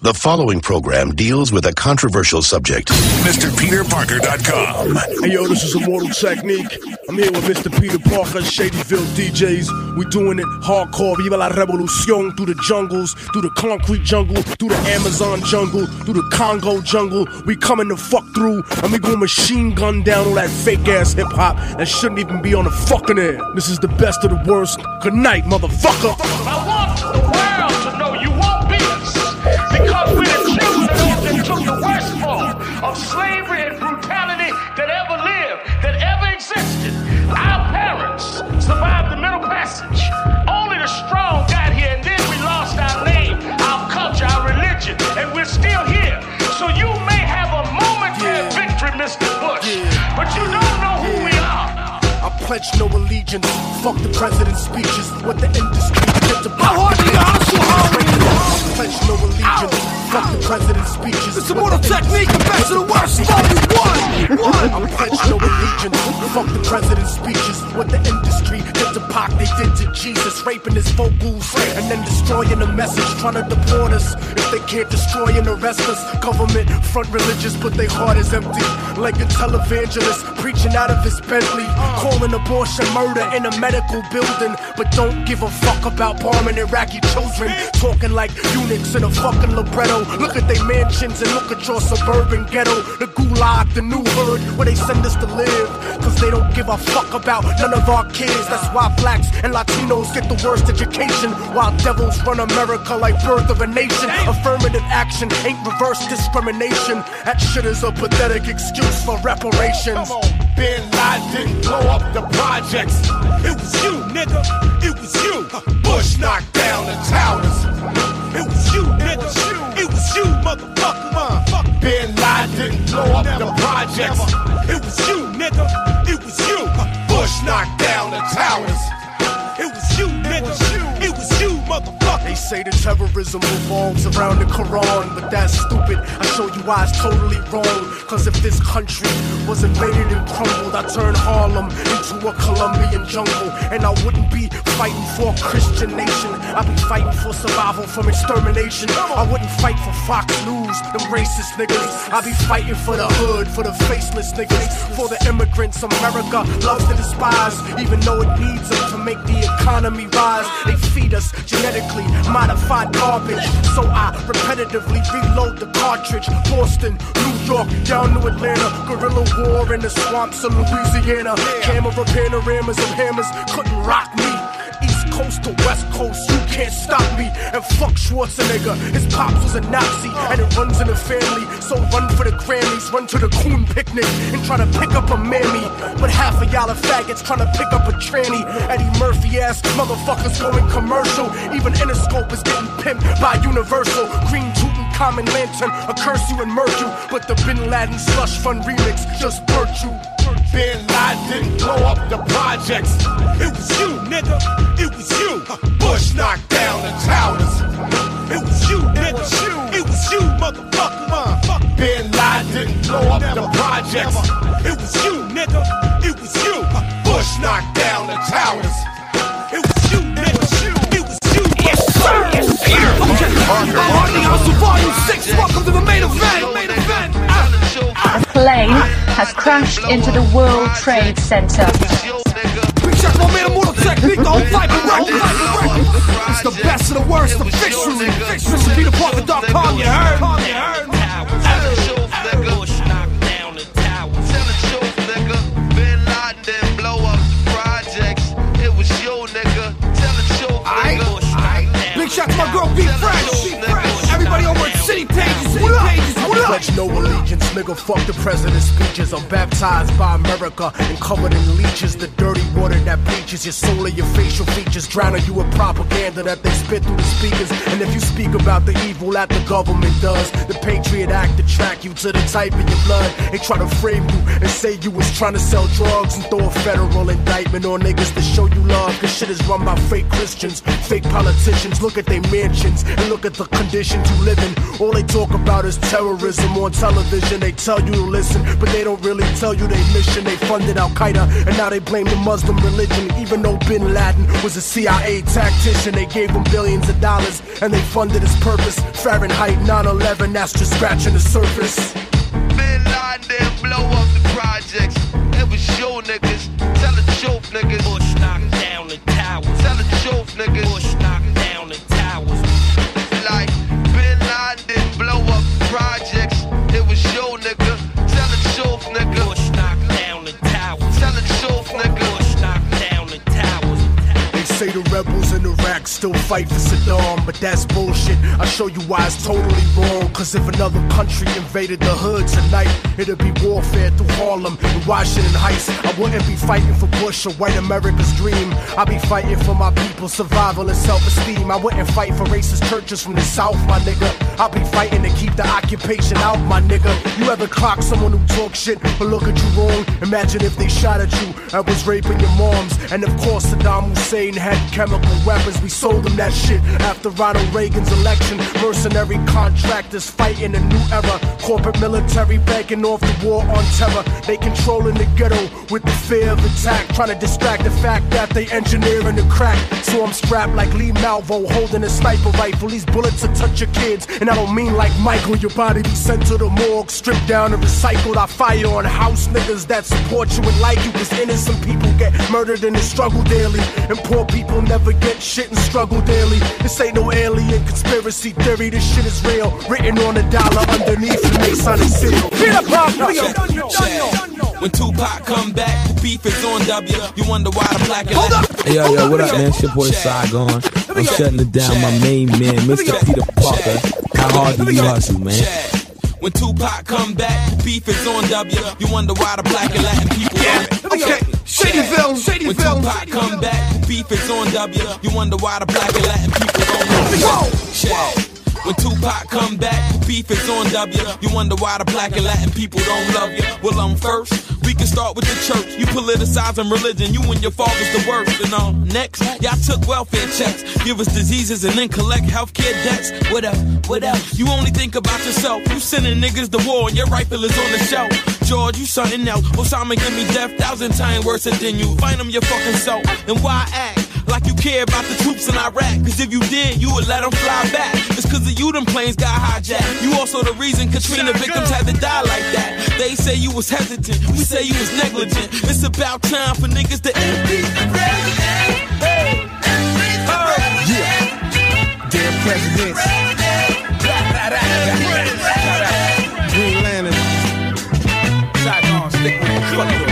The following program deals with a controversial subject. MrPeterParker.com. Hey yo, this is Immortal Technique. I'm here with Mr. Peter Parker, Shadyville DJs. We doing it hardcore. Viva la revolución. Through the jungles, through the concrete jungle, through the Amazon jungle, through the Congo jungle. We coming to fuck through, and we gonna machine gun down all that fake ass hip hop that shouldn't even be on the fucking air. This is the best of the worst. Good night, motherfucker. I want the world to know you won't beat us, because we're the children that took the worst form of slavery and brutality that ever lived, that ever existed. Our parents survived the Middle Passage. Only the strong got here, and then we lost our name, our culture, our religion, and we're still here. So you may have a momentary victory, Mr. Bush, but you don't know who we are. I pledge no allegiance. Fuck the president's speeches. What the industry did to How hard do you hustle, homie? I pledge no allegiance. Fuck the president's speeches. It's Immortal Technique, the best of the worst. Volume 1. I pledge no allegiance. Fuck the president's speeches. What the industry did to Pac, they did to Jesus, raping his vocals and then destroying the message, trying to deport us. If they can't destroy and arrest us, government front religious, but their heart is empty. Like a televangelist preaching out of his Bentley, calling abortion murder in a medical building, but don't give a fuck about bombing Iraqi children. Talking like eunuchs in a fucking libretto. Look at their mansions and look at your suburban ghetto. The gulag, the new hood, where they send us to live, cause they don't give a fuck about none of our kids. That's why blacks and Latinos get the worst education, while devils run America like Birth of a Nation. Affirmative action ain't reverse discrimination. That shit is a pathetic excuse for reparations. Bin Laden didn't blow up the projects. It was you, nigga. It was you. Bush knocked down the towers. It was you, nigga. It was you, motherfucker. Bin Laden didn't blow up the projects. It was you, nigga. It was you. Bush knocked down the towers. It was you, nigga. It was you, motherfucker. They say the terrorism revolves around the Quran, but that's stupid. I show you why it's totally wrong. Cause if this country was invaded and crumbled, I'd turn Harlem into a Colombian jungle. And I wouldn't be fighting for a Christian nation. I'd be fighting for survival from extermination. I wouldn't fight for Fox News, them racist niggas. I'd be fighting for the hood, for the faceless niggas, for the immigrants America loves to despise, even though it needs them to make the economy rise. They feed us genetically modified garbage, so I repetitively reload the cartridge. Boston, New York, down to Atlanta, guerrilla war in the swamps of Louisiana. Camera panoramas of hammers couldn't rock me. East Coast to West Coast, you can't stop me. And fuck Schwarzenegger, his pops was a Nazi, and it runs in the family. So run for the Grammys, run to the Coon picnic, and try to pick up a mammy. But half of y'all are faggots trying to pick up a tranny. Eddie Murphy ass motherfuckers going commercial. Even Interscope is getting pimped by Universal. Green Tutankhamun lantern, a curse you and murk you. But the Bin Laden slush fund remix just burnt you. Bin Laden didn't blow up the projects. It was you, nigga. It was you. Bush knocked down the towers. It was you, nigga. It was you, motherfucker. Bin Laden didn't blow up the projects. It was you, nigga. It was you. Bush knocked down the towers. It was you, nigga. It was you. Yes, sir. Yes, Peter. I'm Hardly Hustle Volume 6. Welcome to the main event. A plane has crashed into the World Trade Center. Big shout to my man Immortal Technique, the whole type of record. It's the best of the worst, officially. MrPeterParker.com, you heard? Big shout to my girl B Fresh. Everybody over at City Pages. What up? Pledge no allegiance, nigga, fuck the president's speeches. I'm baptized by America and covered in leeches. The dirty water that bleaches your soul and your facial features, drowning you in propaganda that they spit through the speakers. And if you speak about the evil that the government does, the Patriot Act to track you to the type of your blood. They try to frame you and say you was trying to sell drugs and throw a federal indictment on niggas to show you love. Cause shit is run by fake Christians, fake politicians. Look at their mansions and look at the conditions you live in. All they talk about is terrorism on television. religion. They tell you to listen, but they don't really tell you their mission. They funded Al-Qaeda, and now they blame the Muslim religion. Even though Bin Laden was a CIA tactician, they gave him billions of dollars, and they funded his purpose. Fahrenheit 9/11, that's just scratching the surface. Bin Laden didn't blow up the projects. It was you niggas. Tell the truth, niggas. Bush knocked down the towers. Tell the truth, niggas. Bush knocked down the towers. Like Bin Laden didn't blow up the projects. It was you, nigga. Tell the truth, nigga. Bush knocked down the towers. Tell the truth, nigga. Bush knocked down the towers. They say the rebels in Iraq still fight for Saddam, but that's bullshit. I'll show you why it's totally wrong. Cause if another country invaded the hood tonight, it'd be warfare through Harlem and Washington Heights. I wouldn't be fighting for Bush or white America's dream. I'd be fighting for my people's survival and self-esteem. I wouldn't fight for racist churches from the South, my nigga. I'd be fighting to keep the occupation out, my nigga. You ever clock someone who talk shit or look at you wrong? Imagine if they shot at you and was raping your moms. And of course Saddam Hussein had chemical weapons. We sold them that shit after Ronald Reagan's election. Mercenary contractors fighting a new era. Corporate military backing off the war on terror. They controlling the ghetto with the fear of attack, trying to distract the fact that they engineering the crack. So I'm strapped like Lee Malvo holding a sniper rifle. These bullets will touch your kids, and I don't mean like Michael. Your body be sent to the morgue, stripped down and recycled. I fire on house niggas that support you and like you, cause innocent people get murdered in the struggle daily, and poor people never get shit and struggle daily. This ain't no alien conspiracy theory, this shit is real. Written on a dollar underneath the Masonic seal. When Tupac come back, the beef is on W. You wonder why the black and Hold up! Hey, yo, what up, man? It's your boy Saigon. I'm shutting it down, my main man, Mr. Peter Parker. How hard do you hustle, man? When Tupac come back, the beef is on W. You wonder why the black and Latin people Okay, Shadyville. When Tupac come back, the beef is on W. You wonder why the black and Latin people don't know. When Tupac come back, the beef is on W. You wonder why the black and Latin people don't love you. Well, I'm first. We can start with the church. You politicizing religion. You and your father's the worst. And next, y'all took welfare checks, give us diseases and then collect healthcare debts. What up? What up? You only think about yourself. You sending niggas to war and your rifle is on the shelf. George, you something else. Osama give me death 1,000 times worse than you. Find them your fucking self. And why act like you care about the troops in Iraq? Cause if you did, you would let them fly back. It's cause of you them planes got hijacked. You also the reason Katrina victims had to die like that. They say you was hesitant, we say you was negligent. It's about time for niggas to impeach the president. Yeah. Damn presidents. Green Lantern. Saigon, stick with me. Fuck you.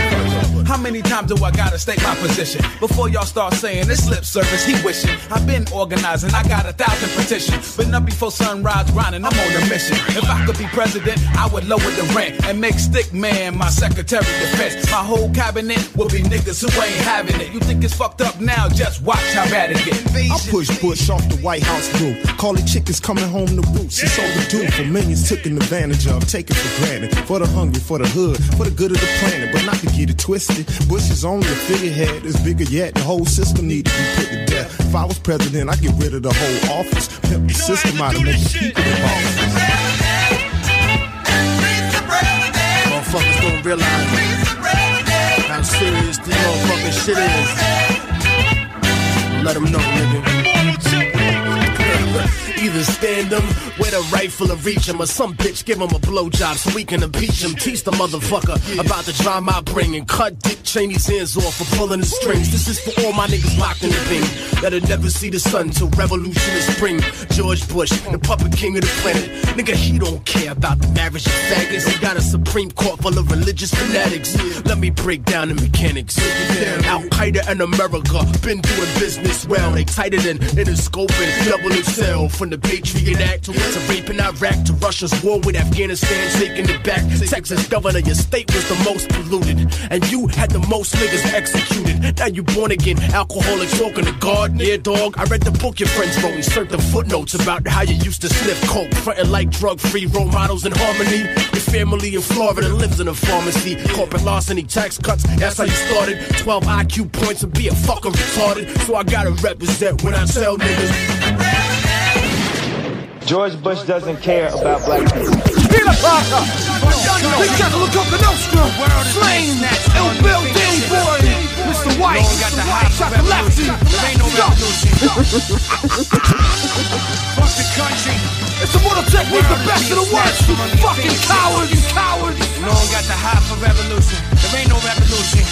How many times do I gotta state my position before y'all start saying this lip service he wishing? I've been organizing, I got 1,000 petitions. Been up before sunrise grinding, I'm on a mission. If I could be president, I would lower the rent and make Stick Man my secretary of defense. My whole cabinet will be niggas who ain't having it. You think it's fucked up now, just watch how bad it gets. I push Bush off the White House roof. Call it chickens coming home to roost. It's overdue for millions taken advantage of, taken for granted. For the hungry, for the hood, for the good of the planet, but not to get it twisted. Bush is only a figurehead, it's bigger yet. The whole system need to be put to death. If I was president, I'd get rid of the whole office. Pimp the system out and make the people involved. Motherfuckers don't realize how serious this motherfucking shit is. Let them know, nigga. Either stand them with a rifle or reach him, or some bitch give him a blowjob so we can impeach him. Teach the motherfucker about the drama I bring and cut Dick Cheney's hands off for pulling the strings. This is for all my niggas locked in the ring that'll never see the sun till revolution is spring. George Bush, the puppet king of the planet. Nigga, he don't care about the marriage of faggots. He got a Supreme Court full of religious fanatics. Let me break down the mechanics. Al-Qaeda and America been doing business well. They tighter than Interscope and Double XL. From the Patriot Act to rape in Iraq to Russia's war with Afghanistan taking it back. Texas governor, your state was the most polluted, and you had the most niggas executed. Now you born again, alcoholic talking to God. Yeah, dog, I read the book your friends wrote and certain footnotes about how you used to sniff coke, frontin' like drug-free role models in harmony. Your family in Florida lives in a pharmacy. Corporate larceny, tax cuts, that's how you started. 12 IQ points and be a fucking retarded. So I gotta represent when I tell niggas. George Bush doesn't care about black people. Peter Parker! Big Jack of La Coca Nostra, Flame, Ill Bill, Danny Boy, Mr. White, Chaka Lefty. Fuck the country. It's Immortal Technique, the best of the worst. You fucking cowards, you cowards. No one got the high for revolution. There ain't no revolution.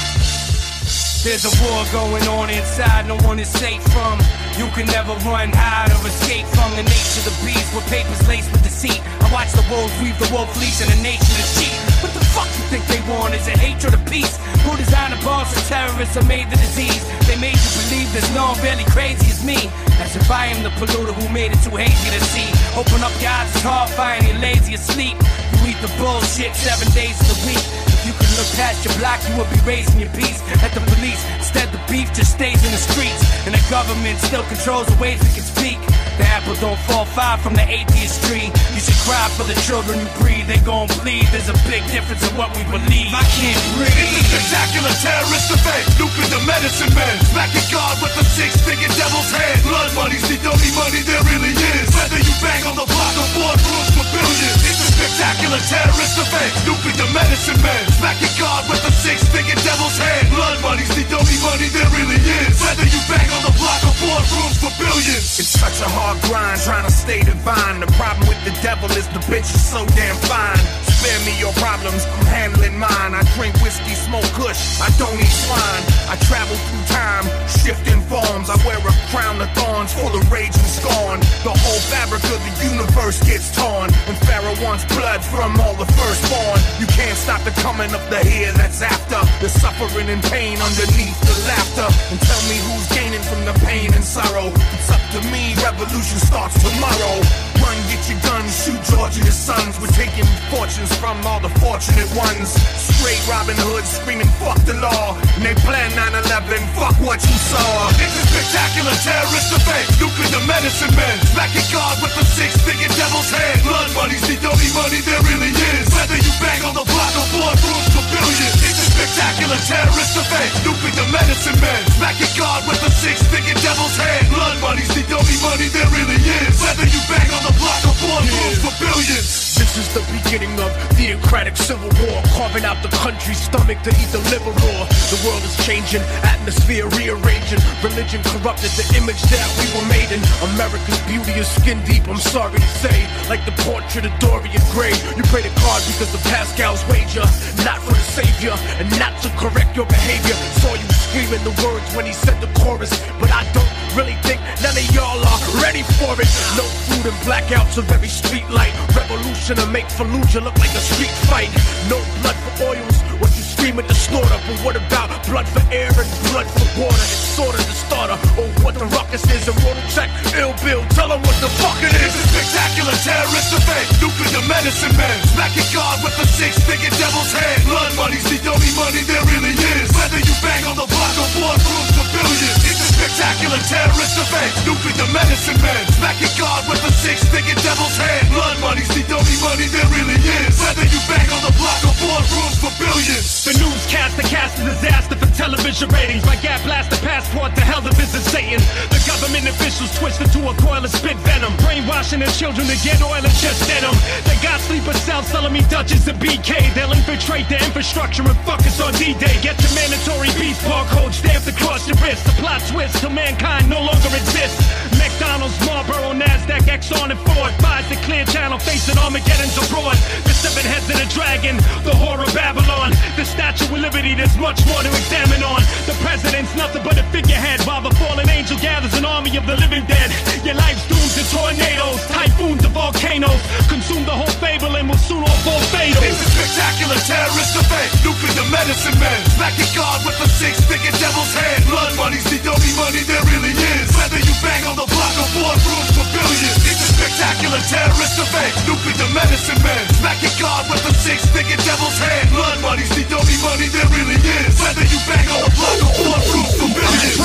There's a war going on inside, no one is safe from. You can never run, hide, or escape from the nature of the beast with papers laced with deceit. I watch the wolves weave the wolf fleece and the nation of sheep. What the fuck you think they want? Is it hatred or peace? Who designed the bombs and terrorists are made the disease? They made you believe there's no one really crazy as me. As if I am the polluter who made it too hazy to see. Open up your eyes, it's horrifying, you're lazy asleep. You eat the bullshit 7 days of the week. You can look past your block, you will be raising your peace at the police. Instead, the beef just stays in the streets, and the government still controls the ways we can speak. The apple don't fall far from the atheist tree. You should cry for the children you breed. They gon' bleed. There's a big difference in what we believe. I can't breathe. It's a spectacular terrorist event. Nuking the medicine men. Smacking God with the six-fingered devil's hand. Blood money's the only money there really is. Whether you bang on the block or boardrooms for billions. It's a spectacular terrorist event. Nuking the medicine men. Smacking God with the six-fingered devil's hand. Blood money's the only money there really is. Whether you bang on the block or boardrooms for billions. It's such a hard grind trying to stay divine. The problem with the devil is the bitch is so damn fine. Spare me your problems, I'm handling mine. I drink whiskey, smoke kush, I don't eat swine. I travel through time, shifting forms. I wear a crown of thorns full of rage and scorn. The whole fabric of the universe gets torn. And Pharaoh wants blood from all the firstborn. You can't stop the coming of the here that's after. The suffering and pain underneath the laughter. And tell me who's gaining from the pain and sorrow. It's up to me, revolution starts tomorrow. Run, get your guns, shoot George and his sons. We're taking fortunes from all the fortunate ones. Straight Robin Hood screaming fuck the law. And they plan 9/11, fuck what you saw. It's a spectacular terrorist event. Nuking the medicine men. Smacking God with the six-fingered devil's hand. Blood money's the only money there really is. Whether you bang on the block or boardrooms for billions. It's a spectacular terrorist event. Nuking the medicine men. Smacking God with the six-fingered devil's hand. Blood money's the only money there really is. Whether you bang on the block or boardrooms for billions. This is the beginning of theocratic civil war, carving out the country's stomach to eat the liver raw. The world is changing, atmosphere rearranging. Religion corrupted the image that we were made in. America's beauty is skin deep, I'm sorry to say. Like the portrait of Dorian Gray. You play the card because of Pascal's wager, not for the savior, and not to correct your behavior. Saw you screaming the words when he said the chorus, but I don't really think none of y'all are ready for it. No food and blackouts of every street light. Revolution to make Fallujah look like a street fight. No blood for oils, what you scream at the slaughter. But what about blood for air and blood for water? It's sort of the starter. Oh, what the ruckus is. Immortal Check, Ill Bill, tell them what the fuck it is. It's a spectacular terrorist event. Nuking the medicine men. Smacking God with the six-fingered devil's hand. Blood money's the only money there really is. Whether you bang on the block or boardrooms for billions. It's a spectacular terrorist event. Nuking the medicine men. Smacking God with the six-fingered devil's hand. Blood money's the only money there really is. Whether you bang on the block or boardrooms for billions. The newscaster cast a disaster for television ratings. My gap blast a passport to hell to visit Satan. The government officials twisted to a coil of spit venom. Brainwashing their children to get oil and just denim. They got sleeper cells selling me Dutchess and BK. They'll infiltrate the infrastructure and fuck us on D-Day. Get your mandatory beef barcode stamped across your wrist. The plot twist till mankind no longer exists. McDonald's, Marlboro, NASDAQ, Exxon and Ford buys the Clear Channel facing Armageddon's abroad. The seven heads of the dragon, the whore of Babylon. The Statue of Liberty, there's much more to examine on. The president's nothing but a figurehead, while the fallen angel gathers an army of the living dead. Your life's doomed to tornadoes, typhoons to volcanoes. Consume the whole fable and will soon all fall fatal. It's a spectacular terrorist event. Nuking the medicine men. Smacking God with the six-fingered devil's hand. Blood money's the only money there really is. Whether you bang on the block or boardrooms for billions. It's a spectacular terrorist event. Nuking the medicine men. Smacking God with the six-fingered devil's hand. Blood money's the only money there really is. Whether you bang on the block or boardrooms for billions.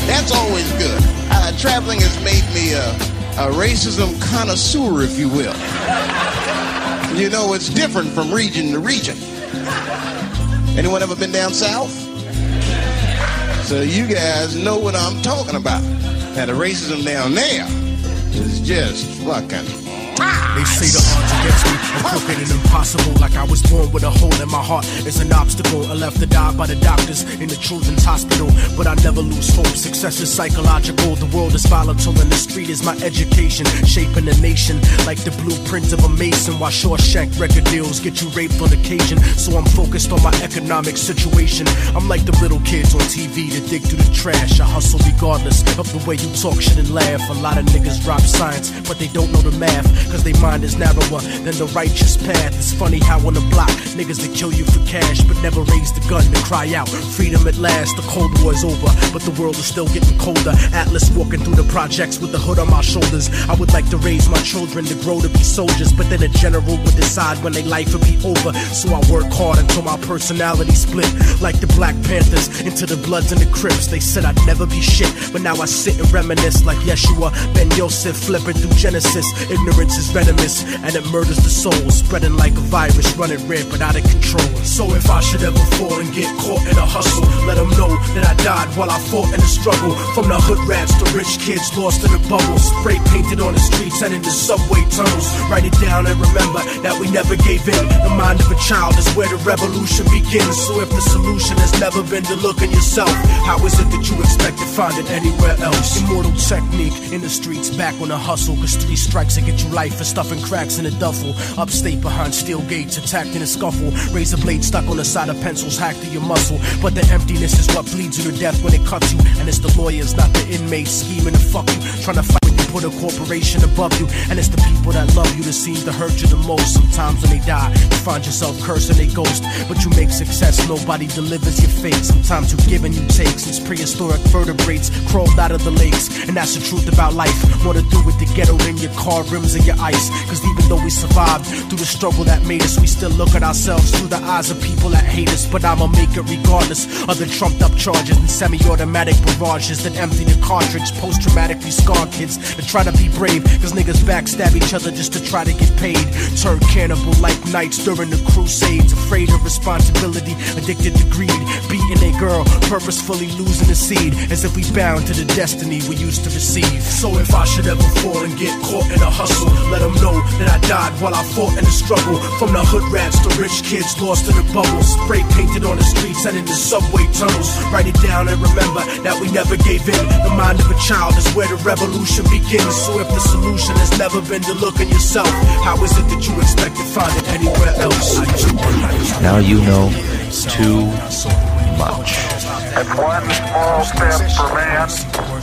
That's always good. Traveling has made me a racism connoisseur, if you will. You know, it's different from region to region. Anyone ever been down south? So you guys know what I'm talking about. Now, the racism down there is just fucking... They say the against me. I'm crooked and impossible, like I was born with a hole in my heart. It's an obstacle. I left to die by the doctors in the children's hospital, but I never lose hope. Success is psychological. The world is volatile and the street is my education, shaping the nation like the blueprint of a mason. While Shawshank record deals get you raped on occasion, so I'm focused on my economic situation. I'm like the little kids on TV that dig through the trash. I hustle regardless of the way you talk shit and laugh. A lot of niggas drop science, but they don't know the math, cause they mind is narrower than the righteous path. It's funny how on the block, niggas that kill you for cash, but never raise the gun to cry out freedom at last. The Cold War is over, but the world is still getting colder. Atlas walking through the projects with the hood on my shoulders. I would like to raise my children to grow to be soldiers, but then a general would decide when their life would be over. So I work hard until my personality split, like the Black Panthers into the Bloods and the Crips. They said I'd never be shit, but now I sit and reminisce like Yeshua Ben Yosef flipping through Genesis. Ignorance is venomous and it murders the soul, spreading like a virus, running rampant out of control. So if I should ever fall and get caught in a hustle, let them know that I died while I fought in the struggle. From the hood rats to rich kids lost in the bubble, spray painted on the streets and in the subway tunnels. Write it down and remember that we never gave in. The mind of a child is where the revolution begins. So if the solution has never been to look in yourself, how is it that you expect to find it anywhere else? Immortal technique in the streets, back on the hustle, cause 3 strikes that get you life for stuffing cracks in a duffel. Upstate behind steel gates, attacked in a scuffle. Razor blade stuck on the side of pencils, hacked through your muscle. But the emptiness is what bleeds you to death when it cuts you. And it's the lawyers, not the inmates, scheming to fuck you, trying to fight when you put a corporation above you. And it's the people that love you that seem to hurt you the most. Sometimes when they die, you find yourself cursing a ghost, but you make success, nobody delivers your fate. Sometimes you give and you take, since prehistoric vertebrates crawled out of the lakes. And that's the truth about life. More to do with the ghetto than your car rims and your ice. Cause even though we survived through the struggle that made us, we still look at ourselves through the eyes of people that hate us. But I'ma make it regardless of the trumped up charges and semi-automatic barrages that empty the cartridge. Post-traumatically scarred kids that try to be brave, cause niggas backstab each other just to try to get paid. Turn cannibal like knights during the crusades, afraid of responsibility, addicted to greed, beating a girl, purposefully losing the seed, as if we bound to the destiny we used to receive. So if I should ever fall and get caught in a hustle, let them know that I died while I fought in the struggle. From the hood rats to rich kids lost in the bubbles, spray painted on the streets and in the subway tunnels. Write it down and remember that we never gave in. The mind of a child is where the revolution begins. So if the solution has never been to look in yourself, how is it that you expect to find it anywhere else? Now you know too much. And one small step for man, one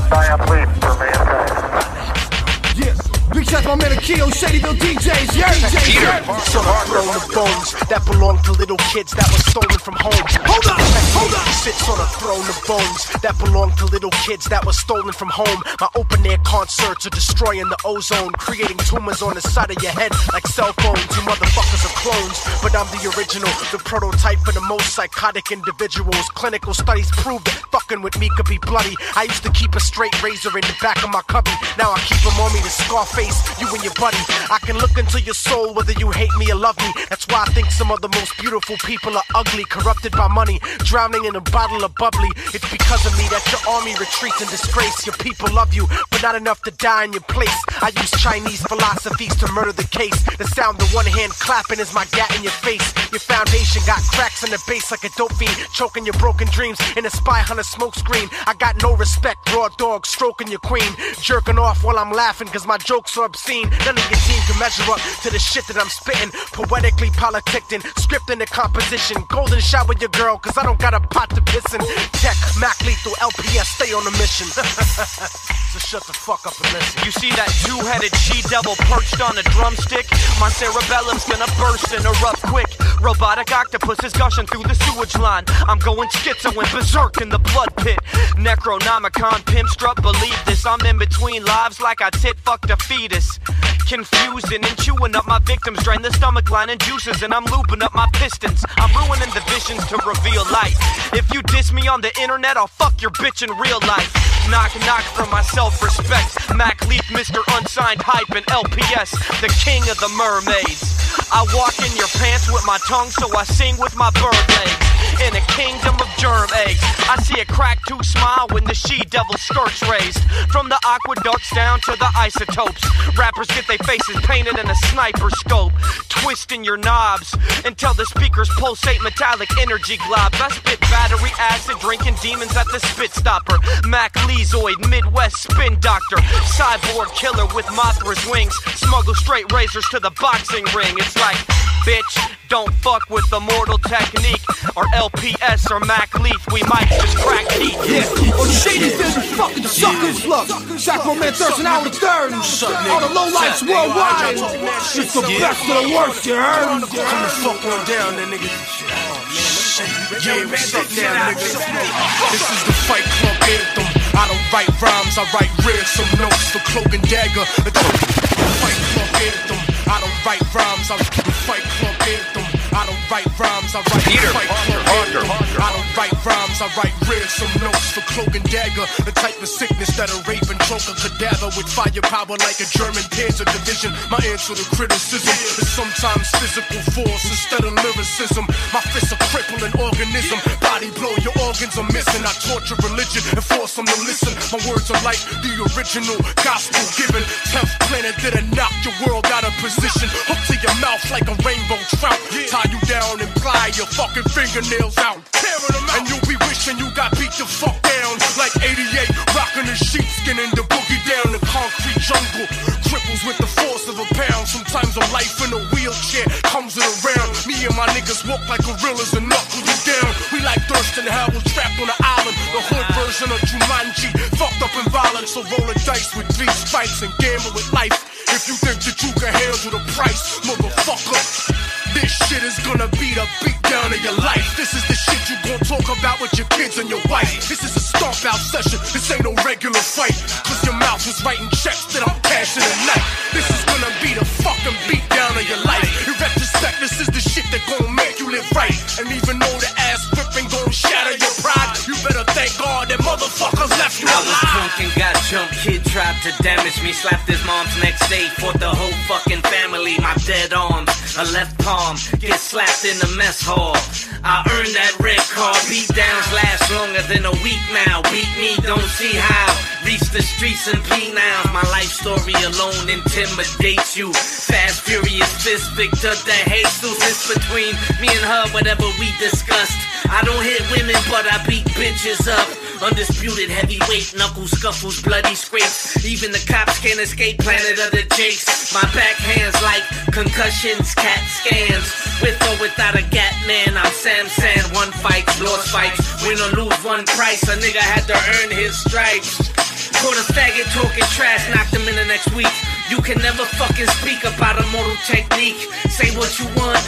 giant leap for mankind. Yes. Big shout to my man Akio, Shadyville DJs, yeah, some are thrown the bones that belong to little kids that were stolen from home. Hold on, sits on a throne of bones that belong to little kids that were stolen from home. My open air concerts are destroying the ozone, creating tumors on the side of your head like cell phones. You motherfuckers are clones, but I'm the original, the prototype for the most psychotic individuals. Clinical studies prove that fucking with me could be bloody. I used to keep a straight razor in the back of my cubby, now I keep them on me to Scarface you and your buddy. I can look into your soul whether you hate me or love me. That's why I think some of the most beautiful people are ugly, corrupted by money, drowning in a bottle of bubbly. It's because of me that your army retreats in disgrace. Your people love you, but not enough to die in your place. I use Chinese philosophies to murder the case. The sound of one hand clapping is my gat in your face. Your foundation got cracks in the base like a dope fiend, choking your broken dreams in a spy hunter smoke screen. I got no respect, raw dog stroking your queen, jerking off while I'm laughing cause my jokes are obscene. None of your team can measure up to the shit that I'm spitting. Poetically politicking, scripting the composition. Golden shower your girl cause I don't got a pot to piss in. Tech, Mac Lethal, LPS, stay on the mission. So shut the fuck up and listen. You see that two-headed she-devil perched on a drumstick? My cerebellum's gonna burst and erupt quick. Robotic octopus is gushing through the sewage line. I'm going schizo and berserk in the blood pit. Necronomicon, pimp strut, believe this. I'm in between lives like I tit-fucked a fetus. Confusing and chewing up my victims, drain the stomach line and juices, and I'm looping up my pistons. I'm ruining the visions to reveal light. If you diss me on the internet, I'll fuck your bitch in real life. Knock, knock for my self-respect. Mac Leaf, Mr. Unsigned Hype, and LPS, the king of the mermaids. I walk in your pants with my tongue, so I sing with my bird legs. in a kingdom of germ eggs. I see a crack too smile when the she-devil skirts raised. From the aqueducts down to the isotopes, rappers get their faces painted in a sniper scope, twisting your knobs until the speakers pulsate metallic energy globs. I spit battery acid, drinking demons at the spit stopper. Mac Leezoid, Midwest spin doctor, cyborg killer with Mothra's wings, smuggle straight razors to the boxing ring. It's like, bitch, don't fuck with the Mortal Technique or LPS or Mac Leaf. We might just crack heat. Yeah, or shady filthy fucking suckers. Look, Sacramento Thurston out of the third. All the lowlifes worldwide. It's the best of the worst, you heard? Come the fuck on down, then, nigga. Yeah, what's up now, nigga? This is the Fight Club anthem. I don't write rhymes, I write ransom notes for Cloak and Dagger. The Fight Club anthem. I don't write rhymes, I write the Fight Club anthem. I don't write rhymes, I write the Fight Club anthem. I don't write rhymes, I write ransom notes for Cloak and Dagger. The type of sickness that a raven choker could gather with firepower like a German Panzer division. My answer to criticism is sometimes physical force instead of lyricism. My fists are crippling organism. Body blow, your organs are missing. I torture religion and force them to listen. My words are like the original gospel given. 10th planet that'll knock your world out of position. Hook to your mouth like a rainbow trout. Tie you down and ply your fucking fingernails out. And you'll be wishing you got beat the fuck down. Like 88, rocking the sheepskin and the boogie down the concrete jungle. Cripples with the force of a pound. Sometimes a life in a wheelchair comes it around. Me and my niggas walk like gorillas and knuckle you down. We like Thurston Howell trapped on an island. The hood version of Jumanji, fucked up and violent. So roll a dice with 3 strikes and gamble with life. If you think that you can handle the price, motherfucker, this shit is gonna be the beat down of your life. This is the shit you gon' talk about with your kids and your wife. This is a stomp out session, this ain't no regular fight. Cause your mouth is writing checks that I'm cashing tonight. This is gonna be the fucking beat down of your life. In retrospect, this is the shit that gon' make you live right. And even though the ass whipping gon' shatter your pride, you better thank God that motherfuckers left you alive. I was drunk and got jumped, kid tried to damage me. Slapped his mom's next day, fought the whole fucking family. My dead arms, a left palm, get slapped in the mess hall. I earned that red card. Beat downs last longer than a week now. Beat me, don't see how. Reach the streets and penile. My life story alone intimidates you. Fast, furious, fist, Victor de Jesus. It's between me and her, whatever we discussed. I don't hit women, but I beat bitches up. Undisputed heavyweight, knuckle scuffles, bloody scrapes. Even the cops can't escape Planet of the Jakes. My backhand's like concussions, CAT scans. With or without a Gat man, I'm Sam Sand. One fight, lost fights, win or lose one price. A nigga had to earn his stripes. Caught a faggot talking trash, knocked him in the next week. You can never fucking speak about a Mortal Technique. Say what you want,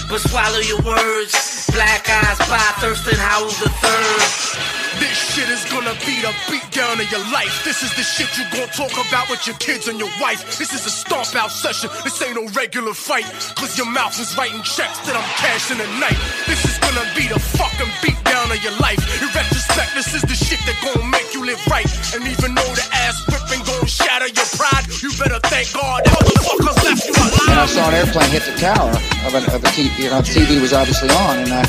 but swallow your words. Black Eyes by Thurston Howell III. This shit is gonna be the beat down of your life. This is the shit you gon' talk about with your kids and your wife. This is a stomp out session, this ain't no regular fight. Cause your mouth is writing checks that I'm cashing tonight. This is gonna be the fucking beat down of your life. In retrospect, this is the shit that gon' make you live right. And even though the ass whipping gon' shatter your pride, you better thank God that motherfuckers left you alive. And I saw an airplane hit the tower of a TV, you know, the TV was obviously on, and I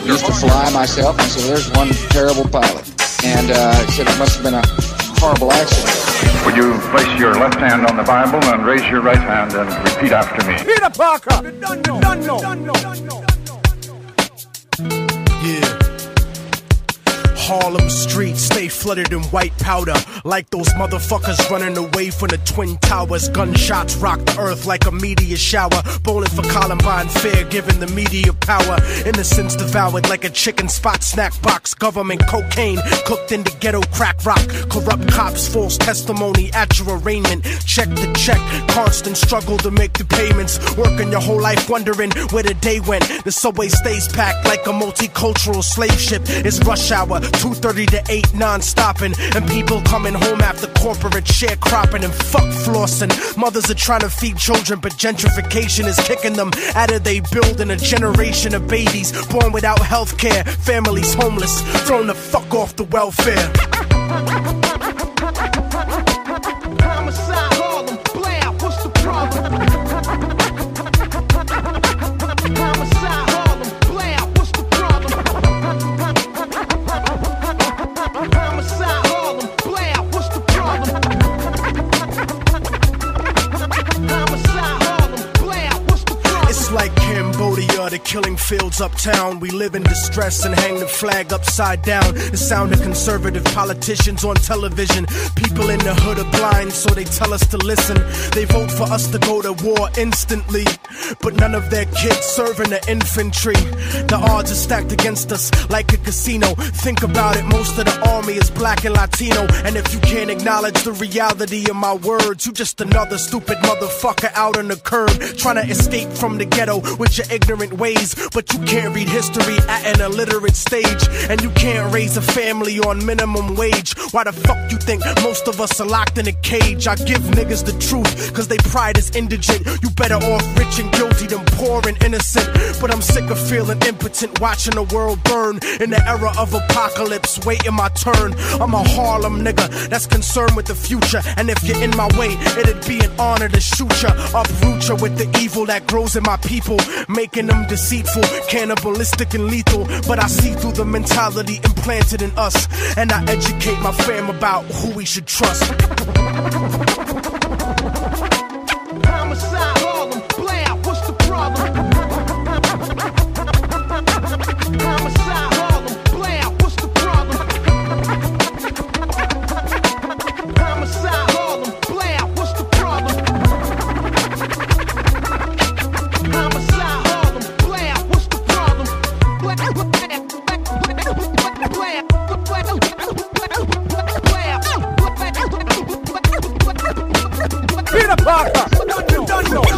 used to fly myself, and I said, there's one terrible pilot. And I said it must have been a horrible accident. Would you place your left hand on the Bible and raise your right hand and repeat after me? Peter Parker! Yeah. Harlem streets stay flooded in white powder, like those motherfuckers running away from the Twin Towers. Gunshots rock the earth like a meteor shower. Bowling for Columbine Fair, giving the media power. Innocence devoured like a chicken spot snack box. Government cocaine cooked into ghetto crack rock. Corrupt cops, false testimony at your arraignment. Check the check, constant struggle to make the payments. Working your whole life wondering where the day went. The subway stays packed like a multicultural slave ship. It's rush hour, 2:30 to 8 non-stopping. And people coming home after corporate sharecropping and fuck flossing. Mothers are trying to feed children, but gentrification is kicking them out of they building. A generation of babies born without health care. Families homeless, thrown the fuck off the welfare. Homicide, Harlem, blam, what's the problem? Homicide, Harlem, blam, what's the problem? killing fields uptown. We live in distress and hang the flag upside down. The sound of conservative politicians on television. People in the hood are blind, so they tell us to listen. They vote for us to go to war instantly, but none of their kids serve in the infantry. The odds are stacked against us like a casino. Think about it, most of the army is black and Latino. And if you can't acknowledge the reality of my words, you just another stupid motherfucker out on the curb, trying to escape from the ghetto with your ignorant ways. But you can't read history at an illiterate stage, and you can't raise a family on minimum wage. Why the fuck you think most of us are locked in a cage? I give niggas the truth, cause they pride is indigent. You better off rich and guilty than poor and innocent. But I'm sick of feeling impotent, watching the world burn in the era of apocalypse, waiting my turn. I'm a Harlem nigga that's concerned with the future, and if you're in my way, it'd be an honor to shoot ya, uproot ya with the evil that grows in my people, making them deceitful, cannibalistic and lethal. But I see through the mentality implanted in us, and I educate my fam about who we should trust. Homicide, Harlem, play out, what's the problem? Homicide, Harlem, play out, what's the problem? Homicide, Harlem, play out, what's the problem? Homicide, Harlem, play out, what's the problem? Peter Parker!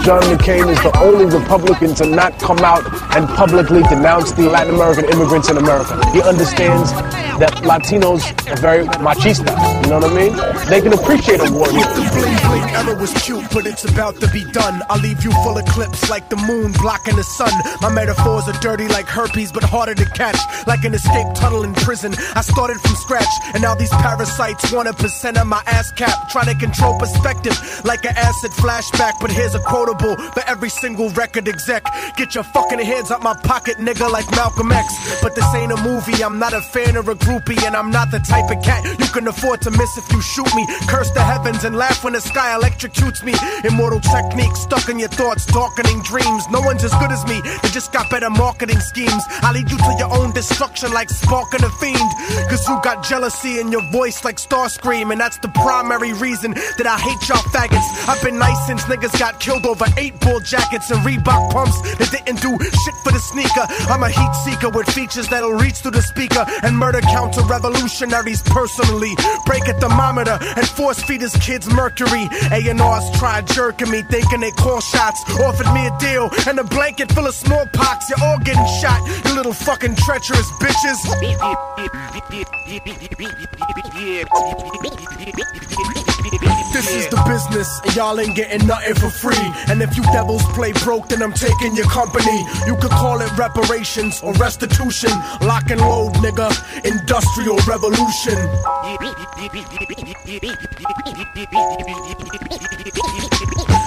John McCain is the only Republican to not come out and publicly denounce the Latin American immigrants in America. He understands that Latinos are very machista, you know what I mean? They can appreciate a war. The bling bling era was cute, but it's about to be done. I'll leave you full of clips like the moon blocking the sun. My metaphors are dirty like herpes, but harder to catch. Like an escape tunnel in prison, I started from scratch, and now these parasites want 1% of my ass cap. Trying to control perspective like an acid flashback. But here's a quotable for every single record exec: get your fucking hands out my pocket, nigga, like Malcolm X. But this ain't a movie, I'm not a fan or a groupie, and I'm not the type of cat you can afford to miss if you shoot me. Curse the heavens and laugh when the sky electrocutes me. Immortal technique stuck in your thoughts, darkening dreams. No one's as good as me, they just got better marketing schemes. I lead you to your own destruction like Spark and a Fiend, cause you got jealousy in your voice like Starscream, and that's the primary reason that I hate y'all faggots. I've been nice since niggas got killed over 8-ball jackets and Reebok pumps that didn't do shit for the sneaker. I'm a heat seeker with features that'll reach through the speaker and murder counter-revolutionaries personally. Break a thermometer and force feed his kids mercury. A&Rs tried jerking me, thinking they call shots. Offered me a deal and a blanket full of smallpox. You're all getting shot, you little fucking treacherous bitches. This is the business, and y'all ain't getting nothing for free. And if you devils play broke, then I'm taking your company. You could call it reparations or restitution. Lock and load, nigga, industrial revolution.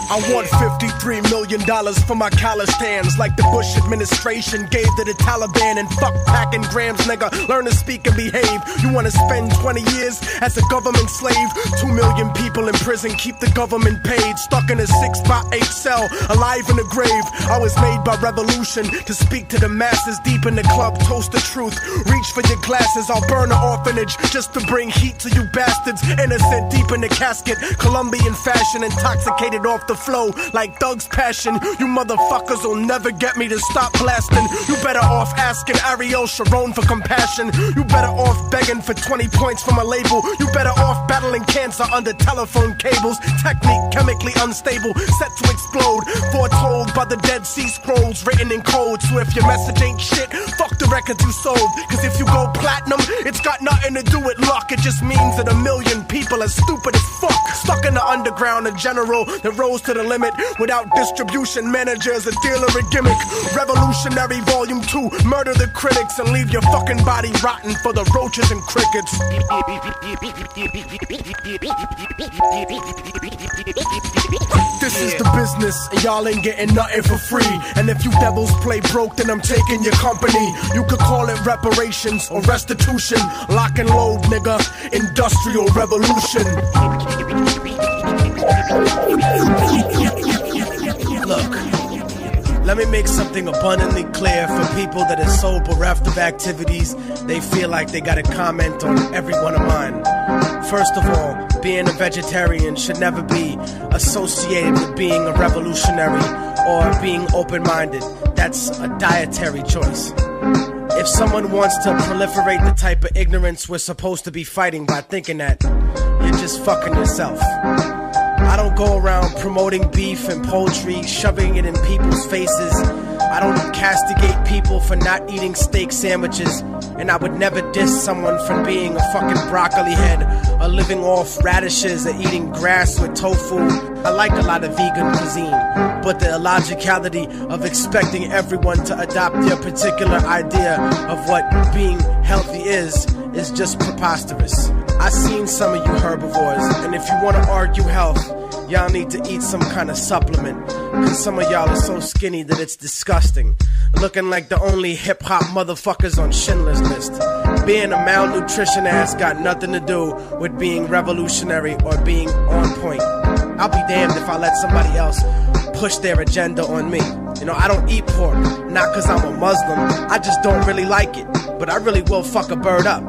I want $53 million for my college stands, like the Bush administration gave to the Taliban. And fuck packing grams, nigga, learn to speak and behave. You wanna spend 20 years as a government slave? 2 million people in prison, keep the government paid. Stuck in a 6x8 cell, alive in the grave. I was made by revolution to speak to the masses. Deep in the club, toast the truth. Reach for your glasses, I'll burn an orphanage just to bring heat to you bastards. Innocent deep in the casket, Colombian fashion, intoxicated off the flow like Thug's passion. You motherfuckers will never get me to stop blasting. You better off asking Ariel Sharon for compassion. You better off begging for 20 points from a label. You better off battling cancer under telephone cables. Technique chemically unstable, set to explode. Foretold by the Dead Sea Scrolls, written in code. So if your message ain't shit, fuck the records you sold. Cause if you go platinum, it's got nothing to do with luck. It just means that 1 million people are stupid as fuck. Stuck in the underground, a general that rose to the limit. Without distribution managers, a dealer, a gimmick. Revolutionary Volume 2, murder the critics and leave your fucking body rotten for the roaches and crickets. This is the business, and y'all ain't getting nothing for free. And if you devils play broke, then I'm taking your company. You could call it reparations or restitution. Lock and load, nigga, industrial revolution. Look, Let me make something abundantly clear for people that are so bereft of activities, they feel like they gotta comment on every one of mine. First of all, being a vegetarian should never be associated with being a revolutionary or being open-minded. That's a dietary choice. If someone wants to proliferate the type of ignorance we're supposed to be fighting by thinking that, you're just fucking yourself. I don't go around promoting beef and poultry, shoving it in people's faces. I don't castigate people for not eating steak sandwiches, and I would never diss someone for being a fucking broccoli head or living off radishes or eating grass with tofu. I like a lot of vegan cuisine, but the illogicality of expecting everyone to adopt their particular idea of what being healthy is just preposterous. I've seen some of you herbivores, and if you want to argue health, y'all need to eat some kind of supplement, cause some of y'all are so skinny that it's disgusting. Looking like the only hip-hop motherfuckers on Schindler's List. Being a malnutrition ass got nothing to do with being revolutionary or being on point. I'll be damned if I let somebody else push their agenda on me. You know, I don't eat pork, not cause I'm a Muslim, I just don't really like it. But I really will fuck a bird up.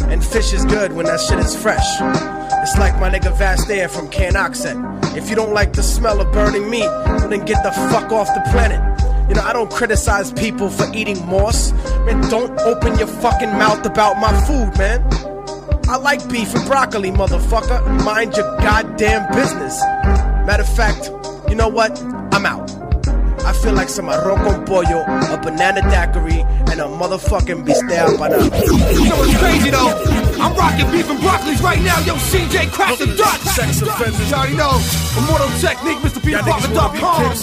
And fish is good when that shit is fresh. It's like my nigga Vast Air from Can Oxet. If you don't like the smell of burning meat, well then get the fuck off the planet. You know, I don't criticize people for eating moss. Man, don't open your fucking mouth about my food, man. I like beef and broccoli, motherfucker. Mind your goddamn business. Matter of fact, you know what? I'm out. I feel like some arroz con pollo, a banana daiquiri, and a motherfucking bistec banana. You know what's crazy though? I'm rocking beef and broccolis right now. Yo, CJ, crack the Dutch. Sex offenders. You already know. Immortal Technique, MrPeterParker.com.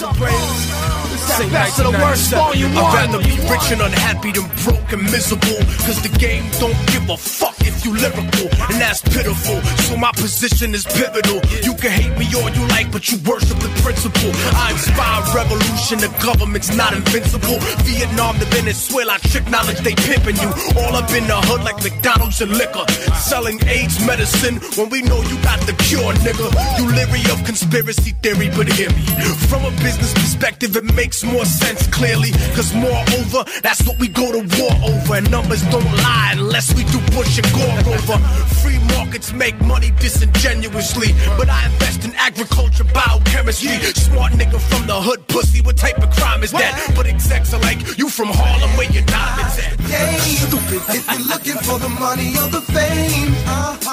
Sing back to the worst volume 1. I'd rather be rich and unhappy than broke and miserable, cause the game don't give a fuck if you lyrical, and that's pitiful. So my position is pivotal. You can hate me all you like, but you worship the principle. I inspire revolution, the government's not invincible. Vietnam to Venezuela, trick knowledge, they pimping you. All up in the hood like McDonald's and liquor, selling AIDS medicine when we know you got the cure, nigga. You leery of conspiracy theory, but hear me. From a business perspective, it makes more sense clearly, cause moreover, that's what we go to war over. And numbers don't lie unless we do Bush and Gore over. Free markets make money disingenuously, but I invest in agriculture, biochemistry. Smart nigga from the hood, pussy, what type of crime is that? But execs are like, you from Harlem, where your diamonds at? Stupid, if you're looking for the money or the fame,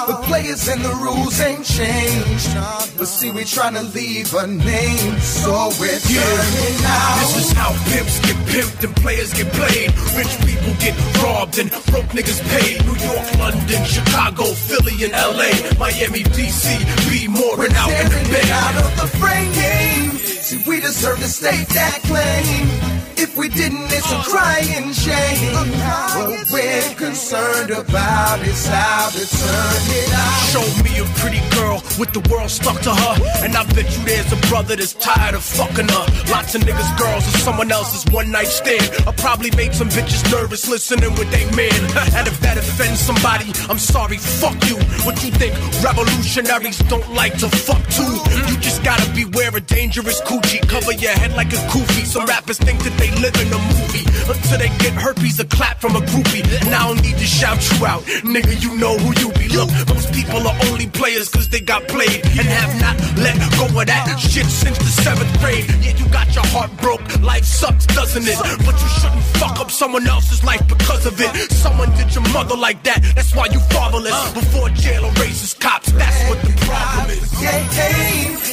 the players and the rules ain't changed. But see, we tryna leave a name, so we're turning out. This is how pimps get pimped and players get played. Rich people get robbed and broke niggas paid. New York, London, Chicago, Philly, and LA, Miami, DC, be more and out in the bay. Out of the frame game. See, we deserve to state that claim. If we didn't, it's a crying shame. What we're concerned about is how to turn it out. Show me a pretty girl with the world stuck to her, and I bet you there's a brother that's tired of fucking her. Lots of niggas, girls, or someone else's one night stand. I probably made some bitches nervous listening with they man. And if that offends somebody, I'm sorry, fuck you. What you think revolutionaries don't like to fuck too? You just gotta beware of dangerous coochie. Cover your head like a goofy. Some rappers think that they live in a movie until they get herpes, a clap from a groupie. And I don't need to shout you out, nigga, you know who you be. Look, most people are only players cause they got played and have not let go of that shit since the 7th grade. Yeah, you got your heart broke, life sucks, doesn't it? But you shouldn't fuck up someone else's life because of it. Someone did your mother like that, that's why you fatherless. Before jail or racist cops, that's what the problem is.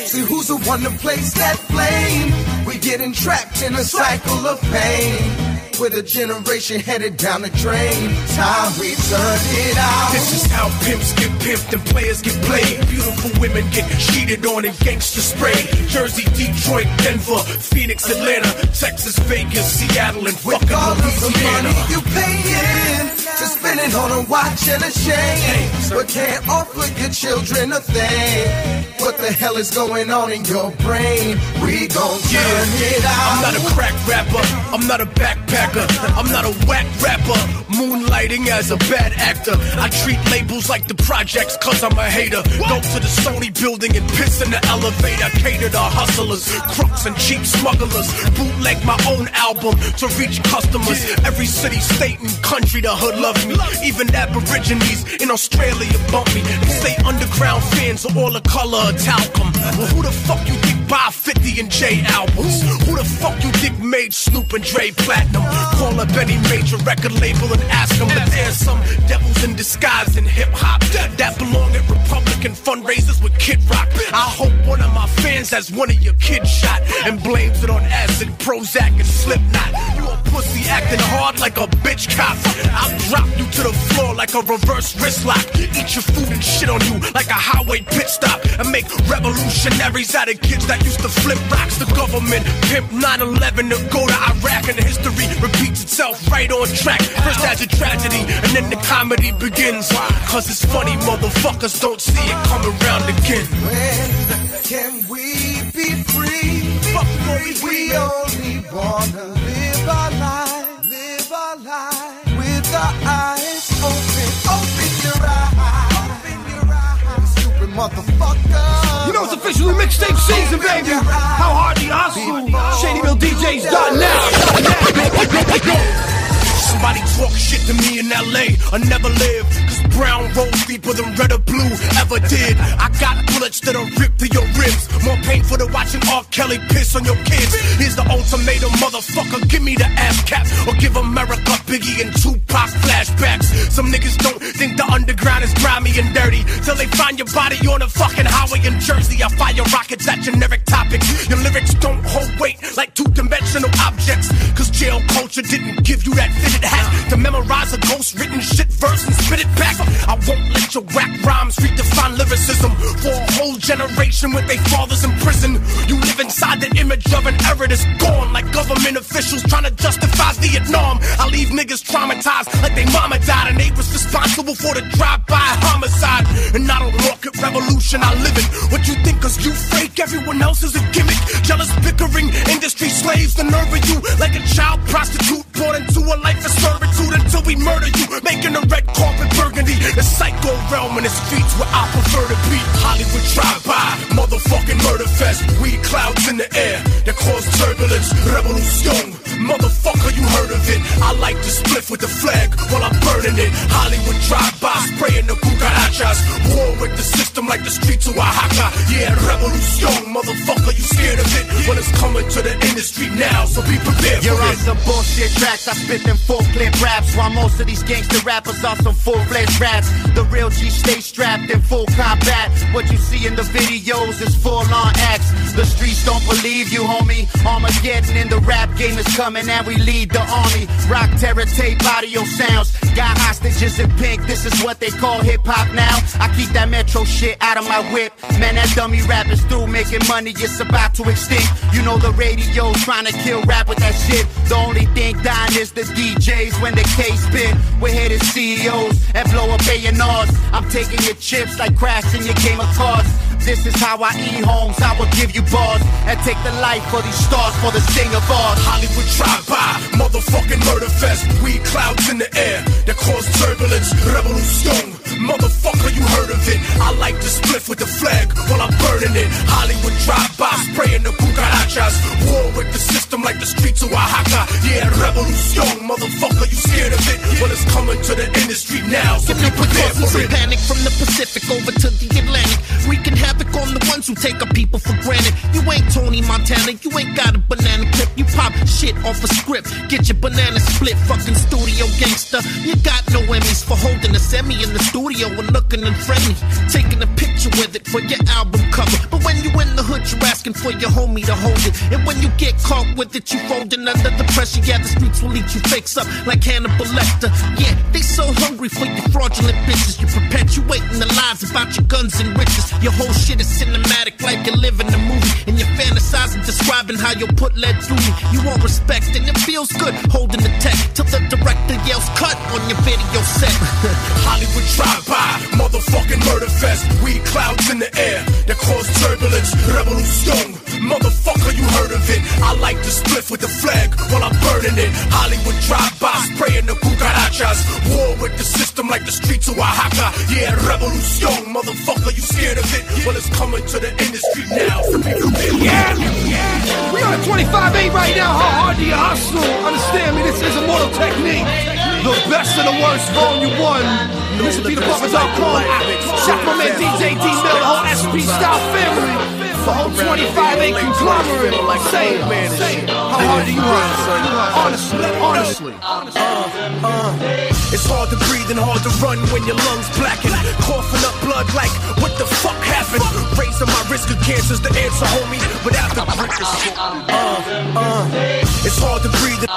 See who's the one to place that flame. We getting trapped in a cycle of pain. With a generation headed down the drain. Time we turn it out. This is how pimps get pimped and players get played. Beautiful women get cheated on and gangster sprayed. Jersey, Detroit, Denver, Phoenix, Atlanta, Texas, Vegas, Seattle, and fucking Louisiana. The money you paying to spend it on a watch and a chain, but can't offer your children a thing. What the hell is going on in your brain? We gon' turn it out. I'm not a crack rapper, I'm not a backpacker. record. I'm not a whack rapper, moonlighting as a bad actor. I treat labels like the projects cause I'm a hater. Go to the Sony building and piss in the elevator. Cater to hustlers, crooks and cheap smugglers. Bootleg my own album to reach customers. Every city, state and country the hood love me. Even Aborigines in Australia bump me. They say underground fans are all the color of talcum. Well, who the fuck you think buy 50 and J albums? Who the fuck you think made Snoop and Dre platinum? Call up any major record label and ask them. But there's some devils in disguise in hip-hop that belong at Republican fundraisers with Kid Rock. I hope one of my fans has one of your kids shot and blames it on acid, Prozac, and Slipknot. You a pussy acting hard like a bitch cop. I'll drop you to the floor like a reverse wrist lock. Eat your food and shit on you like a highway pit stop. And make revolutionaries out of kids that used to flip rocks. The government pimp 9/11 to go to Iraq. And history repeats itself right on track. First as a tragedy and then the comedy begins. Cause it's funny motherfuckers don't see it come around again. When can we be free? We only wanna live our life with our eyes open. Open your eyes, stupid motherfucker. You know it's officially mixtape season, baby. How hard do you hustle? ShadyMillDJs.net. Somebody talk shit to me in LA, I never live. Cause brown rolls deeper than red or blue ever did. I got bullets that'll rip through your ribs. More painful than watching R. Kelly piss on your kids. Here's the ultimatum, motherfucker, give me the ass cap. Or give America Biggie and Tupac flashbacks. Some niggas don't think the underground is grimy and dirty till they find your body on a fucking highway in Jersey. I fire rockets at generic topics. Your lyrics don't hold weight like two-dimensional objects. Cause jail culture didn't give you that fitted hat to memorize a ghost-written shit verse and spit it back. I won't let your whack rhymes redefine lyricism for a whole generation with their fathers in prison. You live inside the image of an era that's gone, like government officials trying to justify Vietnam. I leave niggas traumatized like they mama died and they was responsible for the drive-by homicide. And I don't market revolution, I live it. What you think cause you fake, everyone else is a gimmick. Jealous bickering, industry slaves, the nerve of you. Like a child prostitute born into a life of servitude until we murder you, making a red carpet burgundy. The psycho realm and its feet where I prefer to be. Hollywood drive-by, motherfucking murder fest. Weed clouds in the air that cause turbulence. Revolution, motherfucker, you heard of it. I like to spliff with the flag while I'm burning it. Hollywood drive-by, spraying the cucarachas. War with the system like the streets of Oaxaca. Yeah, revolution, motherfucker, you scared of it. Well, it's coming to the industry now, so be prepared for it. You're on some bullshit tracks, I spit them full-clip raps. While most of these gangster rappers are some full-fledged rats. The real G stay strapped in full combat. What you see in the videos is full-on acts. The streets don't believe you, homie. Armageddon in the rap game is coming and we lead the army. Rock, terror, tape, audio sounds. Got hostages in pink, this is what they call hip-hop now. I keep that metro shit out of my whip. Man, that dummy rap is through making money, it's about to extinct. You know the radio trying to kill rap with that shit. The only thing dying is the DJs when the case spit. We're headed CEOs and blow up A&Rs. I'm taking your chips like crashing your game of cards. This is how I eat homes, I will give you bars and take the life for these stars for the sing of ours. Hollywood drive-by, motherfucking murder fest. Weed clouds in the air that cause turbulence. Revolution, motherfucker, you heard of it. I like to spliff with the flag while I'm burning it. Hollywood drive-by, spraying the cucarachas. War with the system like the streets of Oaxaca. Yeah, revolution, motherfucker, you scared of it. Well, it's coming to the industry now, so be prepared for it. Panic from the Pacific over to the Atlantic. Wreaking havoc on the ones who take our people for granted. You ain't Tony Montana, you ain't got a banana clip. You pop shit off a script, get your banana split. Fucking studio gangster, you got no Emmys for holding a semi in the studio and looking unfriendly. Taking a picture with it for your album cover. But when you in the hood, you're asking for your homie to hold it. And when you get caught with it, you folding under the pressure. Yeah, the streets will eat you fakes up like Hannibal Lecter. Yeah, they so hungry for your fraudulent bitches. You perpetuating the lies about your guns and riches. Your whole shit is cinematic like you live in a movie. And you're fantasizing, describing how you'll put lead through me. You want respect and it feels good holding the tech till the director yells cut on your video set. Hollywood drive-by, motherfucking murder fest. Weed clouds in the air that cause turbulence. Revolution, motherfucker, you heard of it. I like to split with the flag while I'm burning it. Hollywood drive-by, spraying the cucarachas. War with the system like the streets of Oaxaca. Yeah, revolution, motherfucker, you scared of it? Well, it's coming to the industry now. Yeah! We on a 25-8 right now. How hard do you hustle? Understand me, this is Immortal Technique. The best of the worst, volume 1. MrPeterParker.com. Shout to my man DJ D Mill, the whole SP Style family. The whole 25-8 conglomerate. Say it. How hard do you hustle? Honestly. It's hard to breathe and hard to run when your lungs blacken. Coughing up blood like, what the fuck happened? Raising my risk of cancer's the answer, homie. But after it's hard to breathe.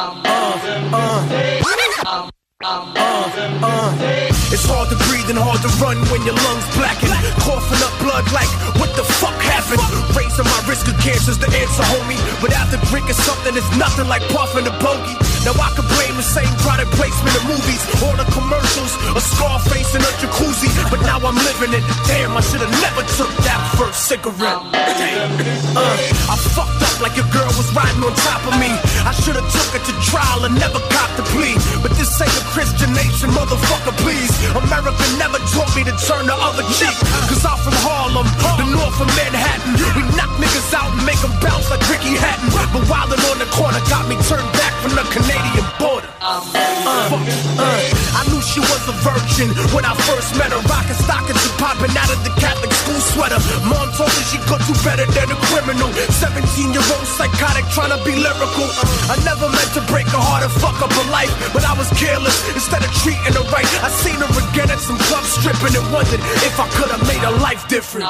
It's hard to breathe and hard to run when your lungs blacken. Coughing up blood like, what the fuck happened? Raising my risk of cancer's the answer, homie. But after drinking something, it's nothing like puffing a bogey. Now I can blame the same product placement of movies, all the commercials, a Scarface and a jacuzzi. But now I'm living it. Damn, I should've never took that first cigarette. I fucked up like your girl was riding on top of me. I should've took it to trial and never copped the plea. But this ain't a Christian nation, motherfucker, please. America never taught me to turn the other cheek. Cause I'm from Harlem, the north of Manhattan. We knock niggas out and make them bounce like Ricky Hatton. But wildin' on the corner got me turned back from the Canadian border. I knew she was a virgin when I first met her. Rockin' stockings and popping out of the Catholic school sweater. Mom told me she could do better than a criminal. 17-year-old psychotic trying to be lyrical. I never meant to break her heart and fuck up her life, but I was careless instead of treating her right. I seen her again at some club stripping and wondered if I could have made her life different.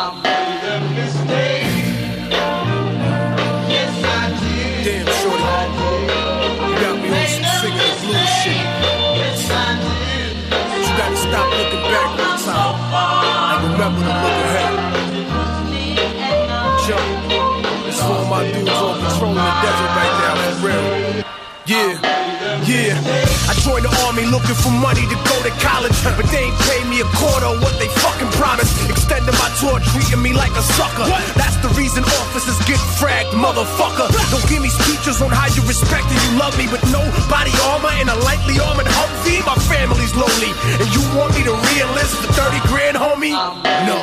Damn, shorty, you got me on some singing the blues shit. You gotta stop looking back one time and remember to look ahead. Jump, it's for my dudes on patrol in the desert right now, for real. Yeah, I joined the army looking for money to go to college, but they ain't paid me a quarter of what they fucking promised. Extending my tour, treating me like a sucker. That's the reason officers get fragged, motherfucker. Don't give me speeches on how you respect and you love me, but no body armor and a lightly armored Humvee. My family's lonely, and you want me to re-enlist for 30 grand, homie? No.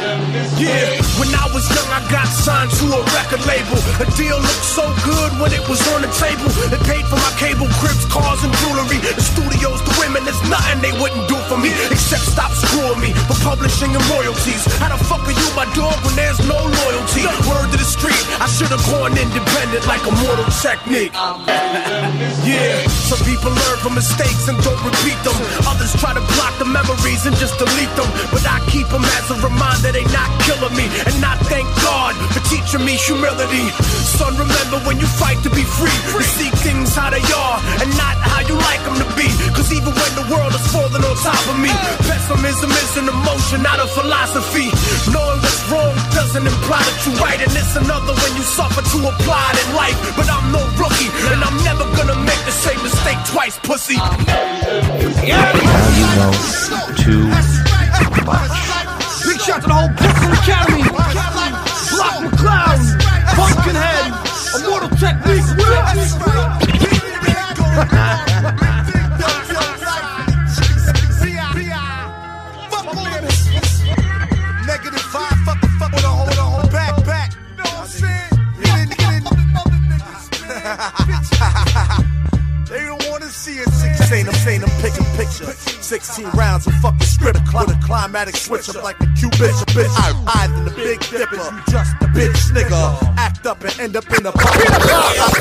Yeah, when I was young, I got signed to a record label. A deal looked so good when it was on the table. They paid for my cable, cribs, cars, and jewelry. The studios, the women, there's nothing they wouldn't do for me except stop screwing me for publishing and royalties. How the fuck are you my dog when there's no loyalty? Word to the street, I should've gone independent like Immortal Technique. Yeah, some people learn from mistakes and don't repeat them. Others try to block the memories and just delete them, but I keep them as a reminder they not killing me. And I thank God for teaching me humility. Son, remember when you fight to be free, to see things how they are and not how you like them to be. Cause even when the world is falling on top of me, pessimism is an emotion, not a philosophy. Knowing what's wrong doesn't imply that you're right, and it's another when you suffer to apply it in life. But I'm no rookie, and I'm never gonna make the same mistake twice, pussy. Now you know too much. Big shout to the whole Brooklyn Academy, Block McCloud, Pumpkinhead, Immortal Technique. I'm saying I'm taking pictures. 16 rounds of fucking script with a climatic switch. I'm like a Cupid, bitch. I'm in the Big Dipper. You just a bitch nigga. Act up and end up in a body.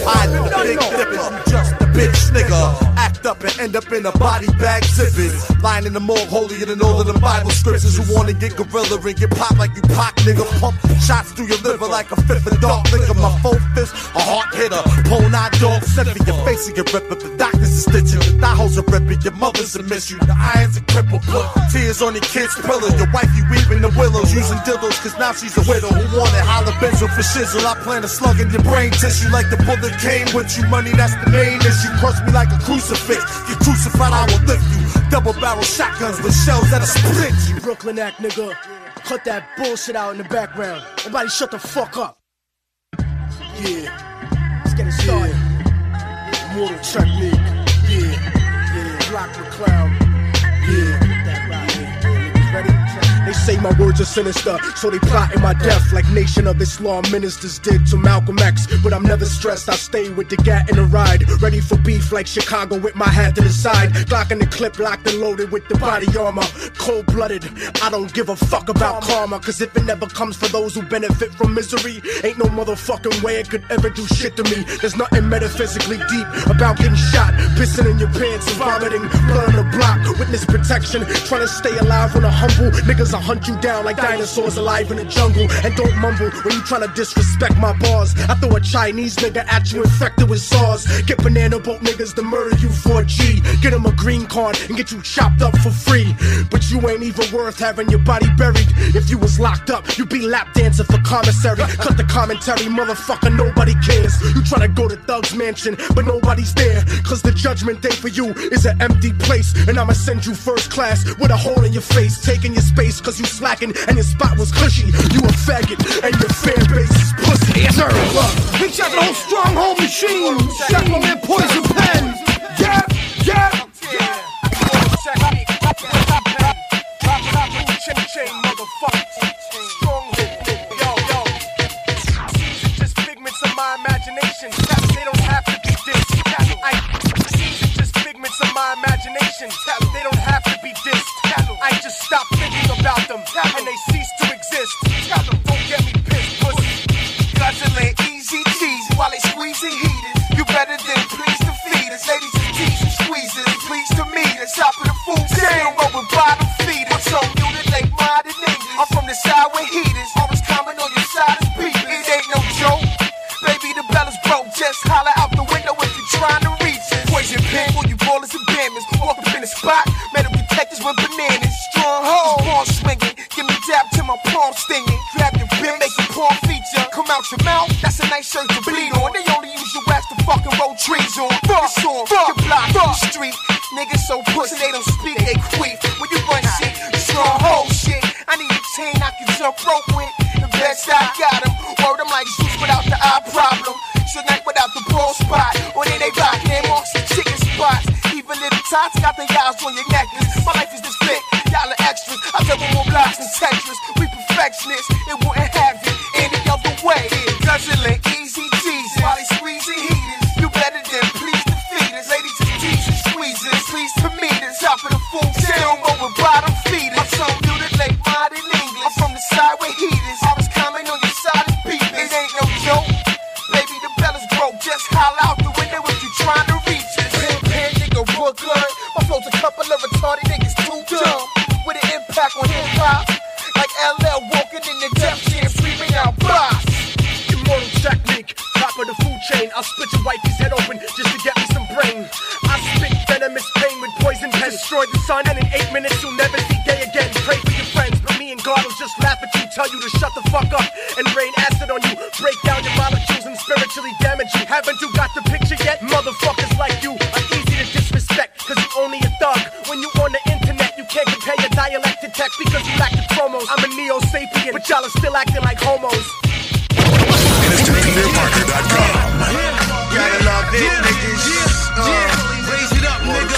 I'm in the Big Dipper. You just a bitch nigga. Act up and end up in a body bag zipping. Lying in the morgue holier than all of the Bible scriptures. Who wanna get gorilla and get popped like you Pac, nigga. Pump shots through your liver like a fifth of dark liquor. My 4th fist, a hard hitter. Pole-eyed dog sent for your face and get ripped. But the doctors are stitching. The thigh holes are ripping. Your mother's a miss you. The irons are crippled. Put tears on your kid's pillow. Your wife, you weeping the willows. Using dildos cause now she's a widow. Who wanted holler benzo for shizzle? I plan to slug in your brain tissue like the bullet came with you. Money, that's the main issue. Crush me like a crucifix. Get crucified, I will lift you. Double barrel shotguns with shells that'll split you. Brooklyn act, nigga. Cut that bullshit out in the background. Everybody shut the fuck up. Yeah. let's get it started. Immortal Technique, yeah. Black McCloud, yeah. That right here. Ready? They say my words are sinister, so they plotting my death like Nation of Islam ministers did to Malcolm X. But I'm never stressed, I stay with the gat in the ride, ready for beef like Chicago with my hat to the side. Glock in the clip, locked and loaded with the body armor. Cold-blooded, I don't give a fuck about karma, cause if it never comes for those who benefit from misery, ain't no motherfucking way it could ever do shit to me. There's nothing metaphysically deep about getting shot, pissing in your pants and vomiting blood on the block. Witness protection, trying to stay alive when a humble niggas will hunt you down like dinosaurs alive in the jungle. And don't mumble when you trying to disrespect my bars. I throw a Chinese nigga at you infected with SARS. Get banana boat niggas to murder you for a G. Get them a green card and get you chopped up for free. But you ain't even worth having your body buried. If you was locked up, you'd be lap dancing for commissary. Cut the commentary, motherfucker, nobody cares. You tryna go to Thug's mansion, but nobody's there. Cause the judgment day for you is an empty place. And I'ma send you first class with a hole in your face, taking your space cause you slacking and your spot was cushy. You a faggot and your fan base is pussy. Yes, sir. Big shout to the whole Stronghold machine. Shout my man Poison Pen. Yeah. Chain, motherfucker. Stronghold, yo. These are just figments of my imagination. They don't have to be dissed. These are just figments of my imagination. They don't have to be dissed. I just stop thinking about them and they cease to exist. Don't get me pissed, pussy. Guzzling easy cheesy while they squeezing heaters. You better than please to feed us. Ladies and teasing squeezes. Please to meet us. Top of the food chain. Roll with bottom feeders. So you the late modern English. I'm from the side with heaters. Always comment on your side is beefing. It ain't no joke. Baby, the bell is broke. Just holler out the window if you're trying to reach us. Poison pen, all you ballers and bamers. Walk up in the spot. Metal detectors with bananas. Stronghold. Palm swinging. Give me dab till my palm stinging. Grab your bin, make your palm feature. Come out your mouth. That's a nice shirt to bleed on. They only use your ass to fucking roll trees on. It's on. Your block, your street. Niggas so pussy they don't speak, they queef. When you run shit, you stronghold shit. I need a chain I can jump rope with. The best I got him. Word I'm like Zeus without the eye problem. Tonight without the ball spot. Or then they rockin' them off some chicken spots. Even little tots got their eyes on your necklace. My life is this big, y'all are extras. I double more blocks than Tetris. We perfectionists, it wouldn't have it any other way. Guzzling easy cheesy while they squeezing heaters. You better than please to feed us. Ladies and teasing squeezing. Please to meet us. Top of the food chain. Over bottom feeders. I'm so new to late modern English. I'm from the side with heaters. I was comment on your side and beeping. It ain't no joke. Baby, the bell is broke. Just holler out the window if you trying to reach us. Pen, nigga, Brooklyn. My flow's a couple of retarded niggas too dumb. With an impact on hip hop. Like LL walking in the death jam screaming out boss. Immortal Technique. Top of the food chain. I'll split your wifey's head open just to get me some brain. I spit venomous pain with poison pen. Destroy the sun and in 8 minutes you'll never see day again. Pray for your friends, but me and God will just laugh at you. Tell you to shut the fuck up and rain acid on you. Break down your molecules and spiritually damage you. Haven't you got the picture yet? Motherfuckers like you are easy to disrespect, cause you only a thug. When you on the internet, you can't compare your dialect to text because you lack the chromos. I'm a neo-sapien, but y'all are still acting like homos. MrPeterParker.com. Gotta love it, niggas. Raise it up, nigga.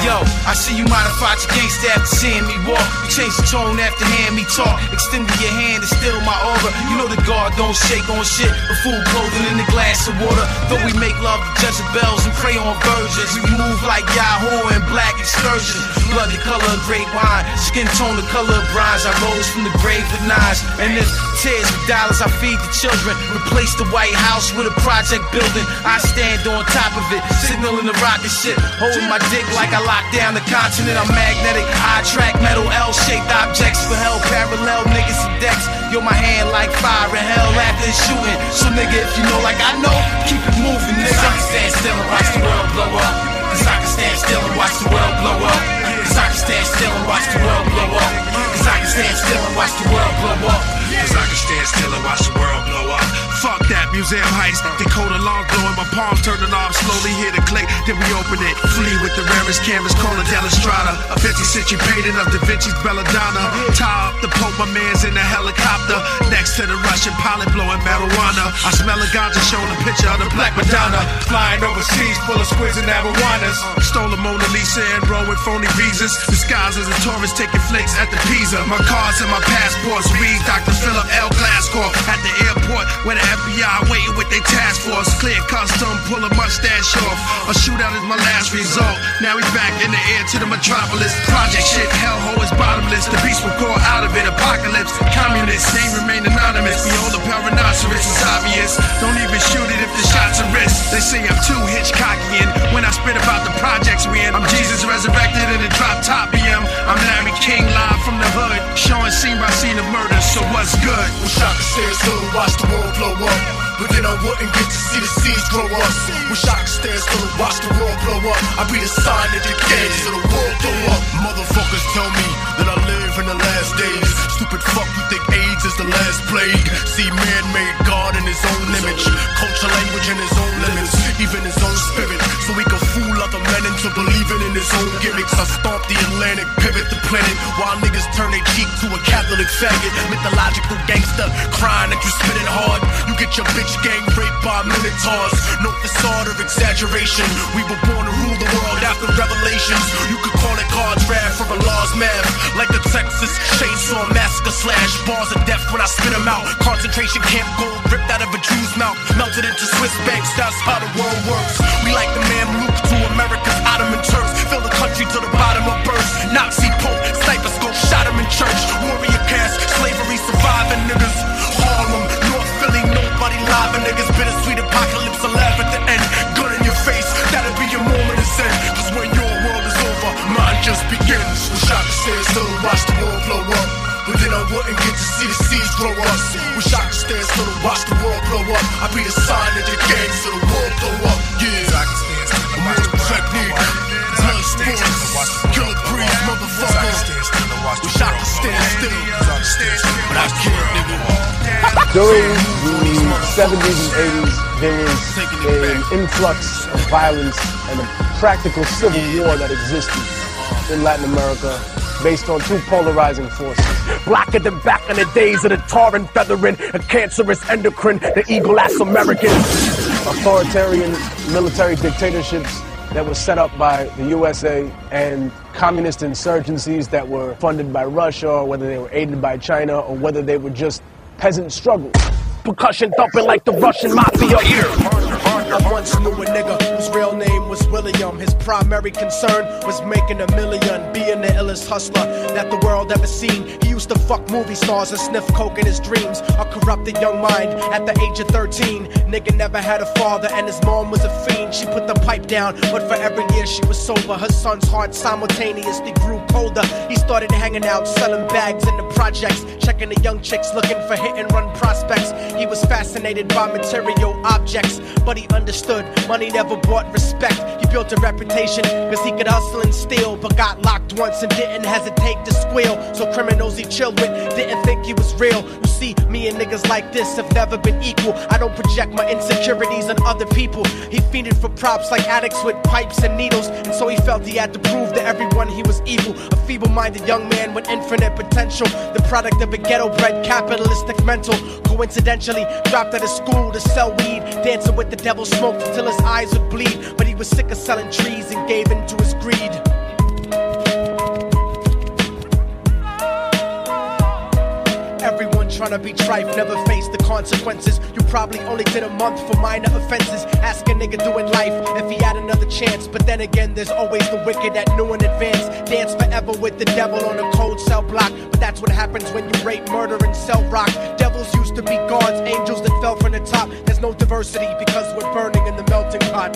Yo, I see you modified your gangsta after seeing me walk. You changed the tone after hearing me talk. Extended your hand and still my aura. You know the guard don't shake on shit, but food clothing in a glass of water. Though we make love to Jezebels and pray on virgins, we move like Yahoo and black excursions. Blood the color of grape wine, skin tone the color of bronze. I rose from the grave with knives, and if tears with dollars I feed the children. Replace the White House with a project building. I stand on top of it, signaling the rocket shit. Holding my dick like I lock down the continent. I'm magnetic, I attract metal L-shaped objects for hell, parallel niggas and decks. Yo, my hand like fire in hell after shooting. So nigga, if you know like I know, keep it moving, nigga. I can stand still and watch the world blow up. Cause I can stand still and watch the world blow up. Cause I can stand still and watch the world blow up. Cause I can stand still and watch the world blow up. Cause I can stand still and watch the world blow up. Fuck that museum heist. Dakota alarm blowing, my palms turning off. Slowly hit a click, then we open it. Flee with the rarest canvas, calling Delestrada. A 50th century painting of Da Vinci's Belladonna. Tie up the Pope, my man's in a helicopter. Next to the Russian pilot pilot blowing marijuana. I smell a ganja showing a picture of the Black Madonna. Flying overseas full of squids and marijuanas. Stole a Mona Lisa and roll with phony visas. Disguised as a tourist taking flakes at the Pisa. My cards and my passports read Dr. Philip L. Glasscore at the airport where the FBI waiting with their task force. Clear custom, pull a mustache off. A shootout is my last result. Now we back in the air to the metropolis. Project shit, hellhole is bottomless. The beast will crawl out of it. Apocalypse, communists, name remain anonymous. Behold the rhinoceros is obvious. Don't even shoot it if the shots are risk. They say I'm too Hitchcockian when I spit about the projects we in. I'm Jesus resurrected in a drop top BM. I'm Larry King live from the hood, showing scene by scene of murder. So what's good? Wish I could stay still and watch the world blow up, but then I wouldn't get to see the seeds grow up. Wish I could stand still and watch the world blow up. I'd be the sign that the gates of the world blow up. Motherfuckers tell me that I live in the last days. Stupid fuck, you think AIDS is the last plague? See, man made God in his own image, culture, language, and his own limits, even his own spirit, so he can fool other men into believing in his own gimmicks. I stomp the Atlantic, pivot the planet, while niggas turn their cheek to a Catholic faggot. Mythological gangster, crying that you spitting hard. You get your bitch gang raped by minotaurs. No facade of exaggeration. We were born to rule the world after revelations. You could call it God's wrath for a law's math, like the Texas Chainsaw Massacre slash bars of death when I spit them out. Concentration camp gold ripped out of a Jew's mouth, melted into Swiss banks. That's how the world works. We like the Mamluk to America's Ottoman Turks. Fill the country to the bottom of birth. Nazi Pope, sniper scope, shot him in church. Warrior cast, slavery surviving niggas. Harlem, North Philly, nobody live and niggas. Bittersweet apocalypse, a laugh at the end. Gun in your face, that'll be your moment of sin. Cause when your world is over, mine just begins. Wish I could stand still and watch the world blow up, but then I wouldn't get to see the seeds grow up. Wish I could stand still and watch the world blow up. I'd be the sign that the gangs of the world blow up. Yeah, I can stand still and watch the technique. Blood sports, killer breeze, motherfucker. Wish I could stand still, but I can't, nigga. During the 70s and 80s, there was an influx of violence and a practical civil war that existed in Latin America, based on two polarizing forces. Blacker than back in the days of the tar and feathering, a cancerous endocrine, the eagle-ass Americans. Authoritarian military dictatorships that were set up by the USA and communist insurgencies that were funded by Russia, or whether they were aided by China, or whether they were just peasant struggles. Percussion thumping like the Russian mafia. I once knew a nigga whose real name was William. His primary concern was making $1 million, being the illest hustler that the world ever seen. He used to fuck movie stars and sniff coke in his dreams. A corrupted young mind at the age of 13. Nigga never had a father and his mom was a fiend. She put the pipe down, but for every year she was sober, her son's heart simultaneously grew colder. He started hanging out, selling bags in the projects, checking the young chicks looking for hit and run prospects. He was fascinated by material objects, but he understood money never brought respect. He built a reputation cause he could hustle and steal, but got locked once and didn't hesitate to squeal. So criminals he chilled with didn't think he was real. You see, me and niggas like this have never been equal. I don't project my insecurities on other people. He fiended for props like addicts with pipes and needles, and so he felt he had to prove to everyone he was evil. A feeble-minded young man with infinite potential, the product of a ghetto-bred capitalistic mental. Coincidentally, dropped out of school to sell weed, dancing with the devil, smoked until his eyes would bleed. But he was sick of selling trees and gave in to his greed. Everyone trying to be trife never faced the consequences. You probably only did a month for minor offenses. Ask a nigga doing life if he had another chance. But then again, there's always the wicked that knew in advance. Dance forever with the devil on a cold cell block. But that's what happens when you rape, murder, and sell rock. Devils used to be gods, angels that fell from the top. There's no diversity because we're burning in the melting pot.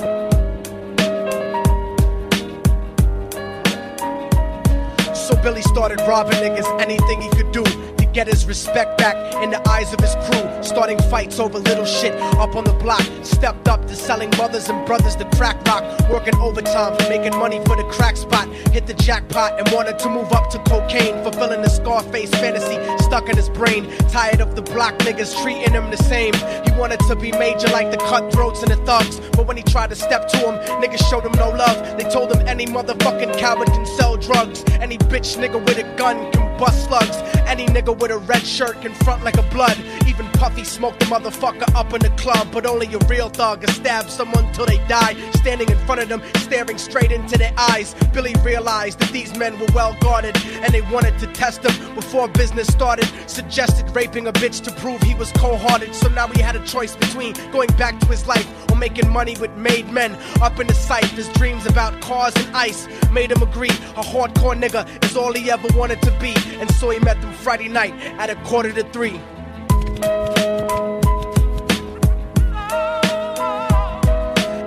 So Billy started robbing niggas, anything he could do to get his respect back in the eyes of his crew. Starting fights over little shit up on the block. Stepped up to selling mothers and brothers the crack rock. Working overtime, making money for the crack spot. Hit the jackpot and wanted to move up to cocaine. Fulfilling the Scarface fantasy stuck in his brain. Tired of the block niggas treating him the same. He wanted to be major like the cutthroats and the thugs. But when he tried to step to him, niggas showed him no love. They told him any motherfucking coward can sell drugs. Any bitch nigga with a gun can bust slugs. Any nigga with a red shirt can front like a blood. Even Puffy smoked the motherfucker up in the club. But only a real thug can stab someone till they die. Standing in front of them, staring straight into their eyes, Billy realized that these men were well guarded, and they wanted to test him before business started. Suggested raping a bitch to prove he was cold-hearted. So now he had a choice between going back to his life or making money with made men. Up in the sight, his dreams about cars and ice made him agree a hardcore nigga is all he ever wanted to be. And so he met them Friday night at 2:45.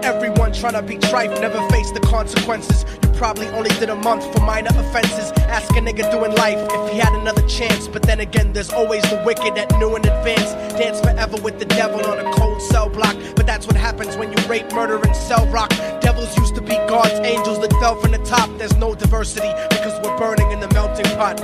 Everyone trying to be trife never faced the consequences. You probably only did a month for minor offenses. Ask a nigga doing life if he had another chance. But then again, there's always the wicked that knew in advance. Dance forever with the devil on a cold cell block. But that's what happens when you rape, murder, and sell rock. Devils used to be God's angels that fell from the top. There's no diversity because we're burning in the melting pot.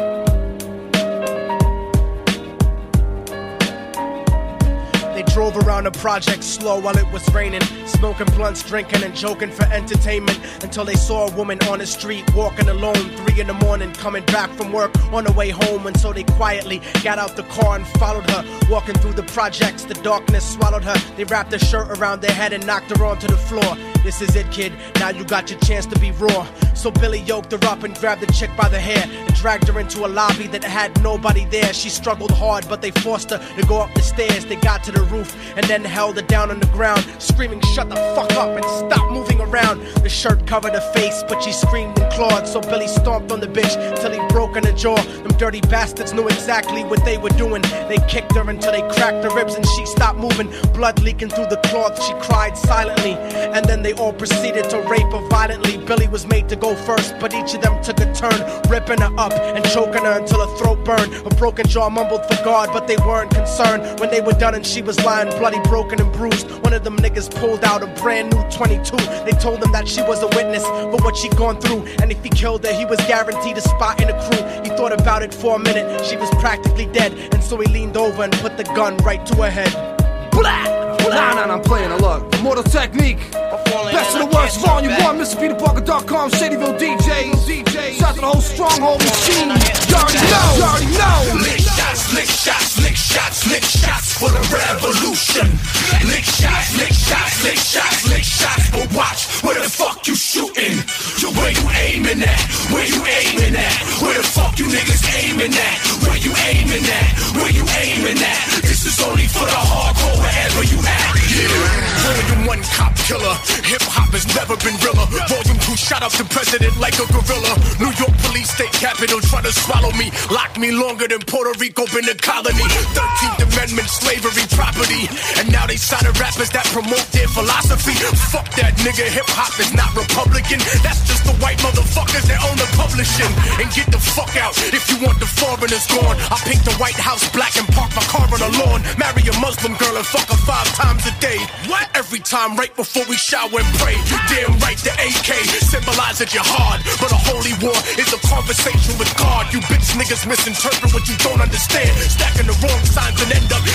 They drove around the project slow while it was raining, smoking blunts, drinking and joking for entertainment, until they saw a woman on the street walking alone, 3 in the morning, coming back from work on the way home. And so they quietly got out the car and followed her, walking through the projects. The darkness swallowed her. They wrapped her shirt around their head and knocked her onto the floor. This is it, kid, now you got your chance to be raw. So Billy yoked her up and grabbed the chick by the hair and dragged her into a lobby that had nobody there. She struggled hard, but they forced her to go up the stairs. They got to the roof and then held her down on the ground, screaming, "Shut the fuck up and stop moving around." The shirt covered her face, but she screamed and clawed. So Billy stomped on the bitch till he broke in her jaw. Them dirty bastards knew exactly what they were doing. They kicked her until they cracked her ribs and she stopped moving, blood leaking through the cloth. She cried silently, and then they all proceeded to rape her violently. Billy was made to go first, but each of them took a turn, ripping her up and choking her until her throat burned. Her broken jaw mumbled for God, but they weren't concerned. When they were done and she was lying bloody, broken and bruised, one of them niggas pulled out a brand new 22. They told him that she was a witness for what she'd gone through, and if he killed her, he was guaranteed a spot in the crew. He thought about it for a minute. She was practically dead, and so he leaned over and put the gun right to her head. Black! Nah, I'm playing a look. Immortal Technique. Best of the worst, volume 1, MrPeterParker.com, Shadyville DJs. Shout to the whole Stronghold machine. You already know. Lick shots, lick shots, lick shots, lick shots for the revolution. Lick shots, lick shots, lick shots, lick shots, but watch where the fuck you shooting. Where you aiming at? Where you aiming at? Where the fuck you niggas aiming at? Where you aiming at? Where you aiming at? This is only for the hardcore wherever you at. Yeah. Volume 1 cop killer. Hip hop has never been realer. Volume 2 shot up the president like a gorilla. New York police state capital try to swallow me. Lock me longer than Puerto Rico been a colony. 13th Amendment slavery property. And now they sign rappers that promote their philosophy. Fuck that nigga, hip hop is not Republican. That's just the white motherfuckers that own the publishing. And get the fuck out if you want the foreigners gone. I paint the White House black and park my car on the lawn. Marry a Muslim girl and fuck her 5 times a day. What? Every time right before we shower and pray. Damn right, the AK symbolize that you're hard, but a holy war is a conversation with God. You bitch niggas misinterpret what you don't understand, stacking the wrong signs and end up.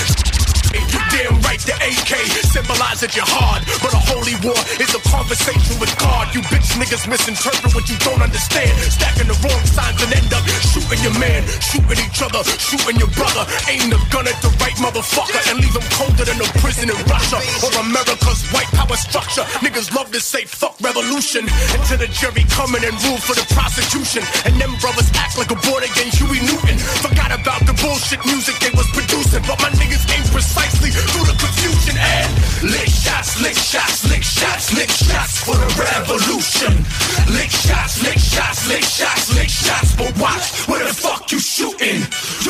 Damn right, the AK symbolize that you're hard, but a holy war is a conversation with God. You bitch niggas misinterpret what you don't understand, stacking the wrong signs and end up shooting your man, shooting each other, shooting your brother. Aim the gun at the right motherfucker and leave him colder than a prison in Russia or America's white power structure. Niggas love to say fuck revolution until the jury come in and rule for the prosecution, and them brothers act like a born against Huey Newton. Forgot about the bullshit music they was producing, but my niggas aim precisely through the confusion. And lick shots, lick shots, lick shots, lick shots for the revolution. Lick shots, lick shots, lick shots, lick shots, but watch where the fuck you shooting.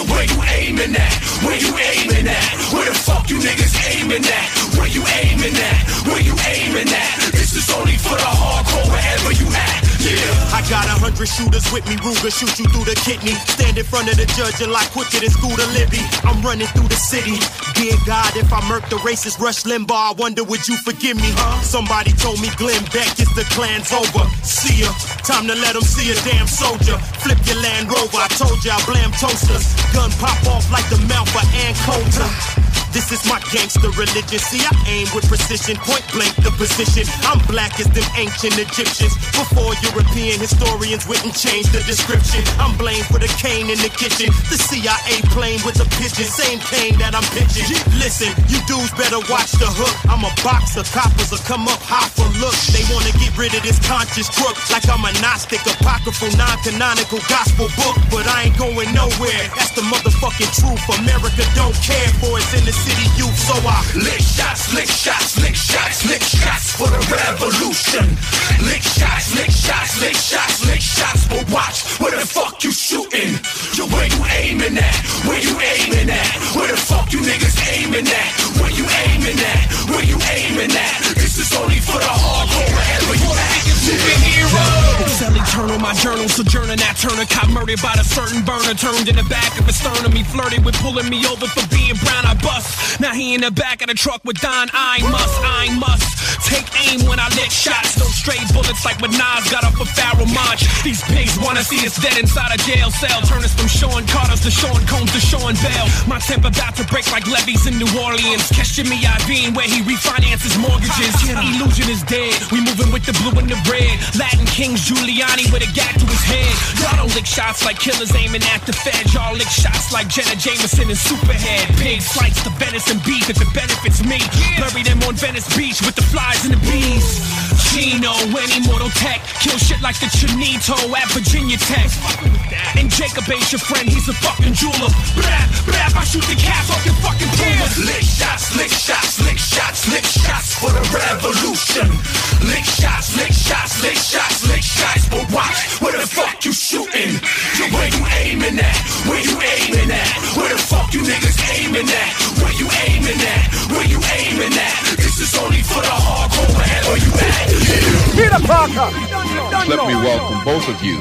Where you aiming at? Where you aiming at? Where the fuck you niggas aiming at? Where you aiming at? Where you aiming at? This is only for the hardcore wherever you at. Yeah. I got 100 shooters with me, Ruger shoot you through the kidney. Stand in front of the judge and like quicker than Scooter Libby. I'm running through the city. Dear God, if I murk the racist Rush Limbaugh, I wonder would you forgive me? Somebody told me Glenn Beck is the Klan's over. See ya, time to let them see a damn soldier. Flip your Land Rover, I told you I blam toasters. Gun pop off like the mouth of Ann Coulter. This is my gangster religion. See, I aim with precision, point blank the position. I'm black as them ancient Egyptians. Before European historians wouldn't change the description. I'm blamed for the cane in the kitchen. The CIA plane with a pigeon, same cane that I'm pitching. Listen, you dudes better watch the hook. I'm a boxer, coppers will come up high for looks. They wanna get rid of this conscious crook, like I'm a Gnostic, apocryphal, non-canonical gospel book. But I ain't going nowhere, that's the motherfucking truth. America don't care for us in the city youth, so I lick shots, lick shots, lick shots, lick shots for the revolution. Lick shots, lick shots, lick shots, lick shots, but watch where the fuck you shooting. Yo, where you aiming at? Where you aiming at? Where the fuck you niggas aiming at? Where you aiming at? Where you aiming at? This is only for the hardcore, wherever you at. Sally Turner, my journal, sojourner, Nat Turner, caught murdered by a certain burner, turned in the back of a sternum. He flirted with pulling me over for being brown, I bust. Now he in the back of the truck with Don. I must take aim when I lick shots. No stray bullets like when Nas got up for Pharaoh Monch. These pigs wanna see us dead inside a jail cell. Turn us from Sean Carter's to Sean Combs to Sean Bell. My temper about to break like levees in New Orleans. Catch Jimmy Iovine where he refinances mortgages. Illusion is dead, we moving with the blue and the red. Latin Kings Giuliani with a gag to his head. Y'all don't lick shots like killers aiming at the feds. Y'all lick shots like Jenna Jameson and Superhead. Pig slice the venison beef if it benefits me. Bury them on Venice Beach with the flies and the bees. Chino, any mortal tech. Kill shit like the Chinito at Virginia Tech. And Jacob ain't your friend, he's a fucking jeweler. Brap, brap, I shoot the cats off your fucking pooler. Lick shots, lick shots, lick shots, lick shots for the revolution. Lick shots, lick shots, lick shots, lick shots, but watch where the fuck you shooting. Yo, where you aiming at? Where you aiming at? Where the fuck you niggas aiming at? Where you aiming at? Where you aiming at? This is only for the hardcore, wherever you at. Peter Parker! Let me welcome both of you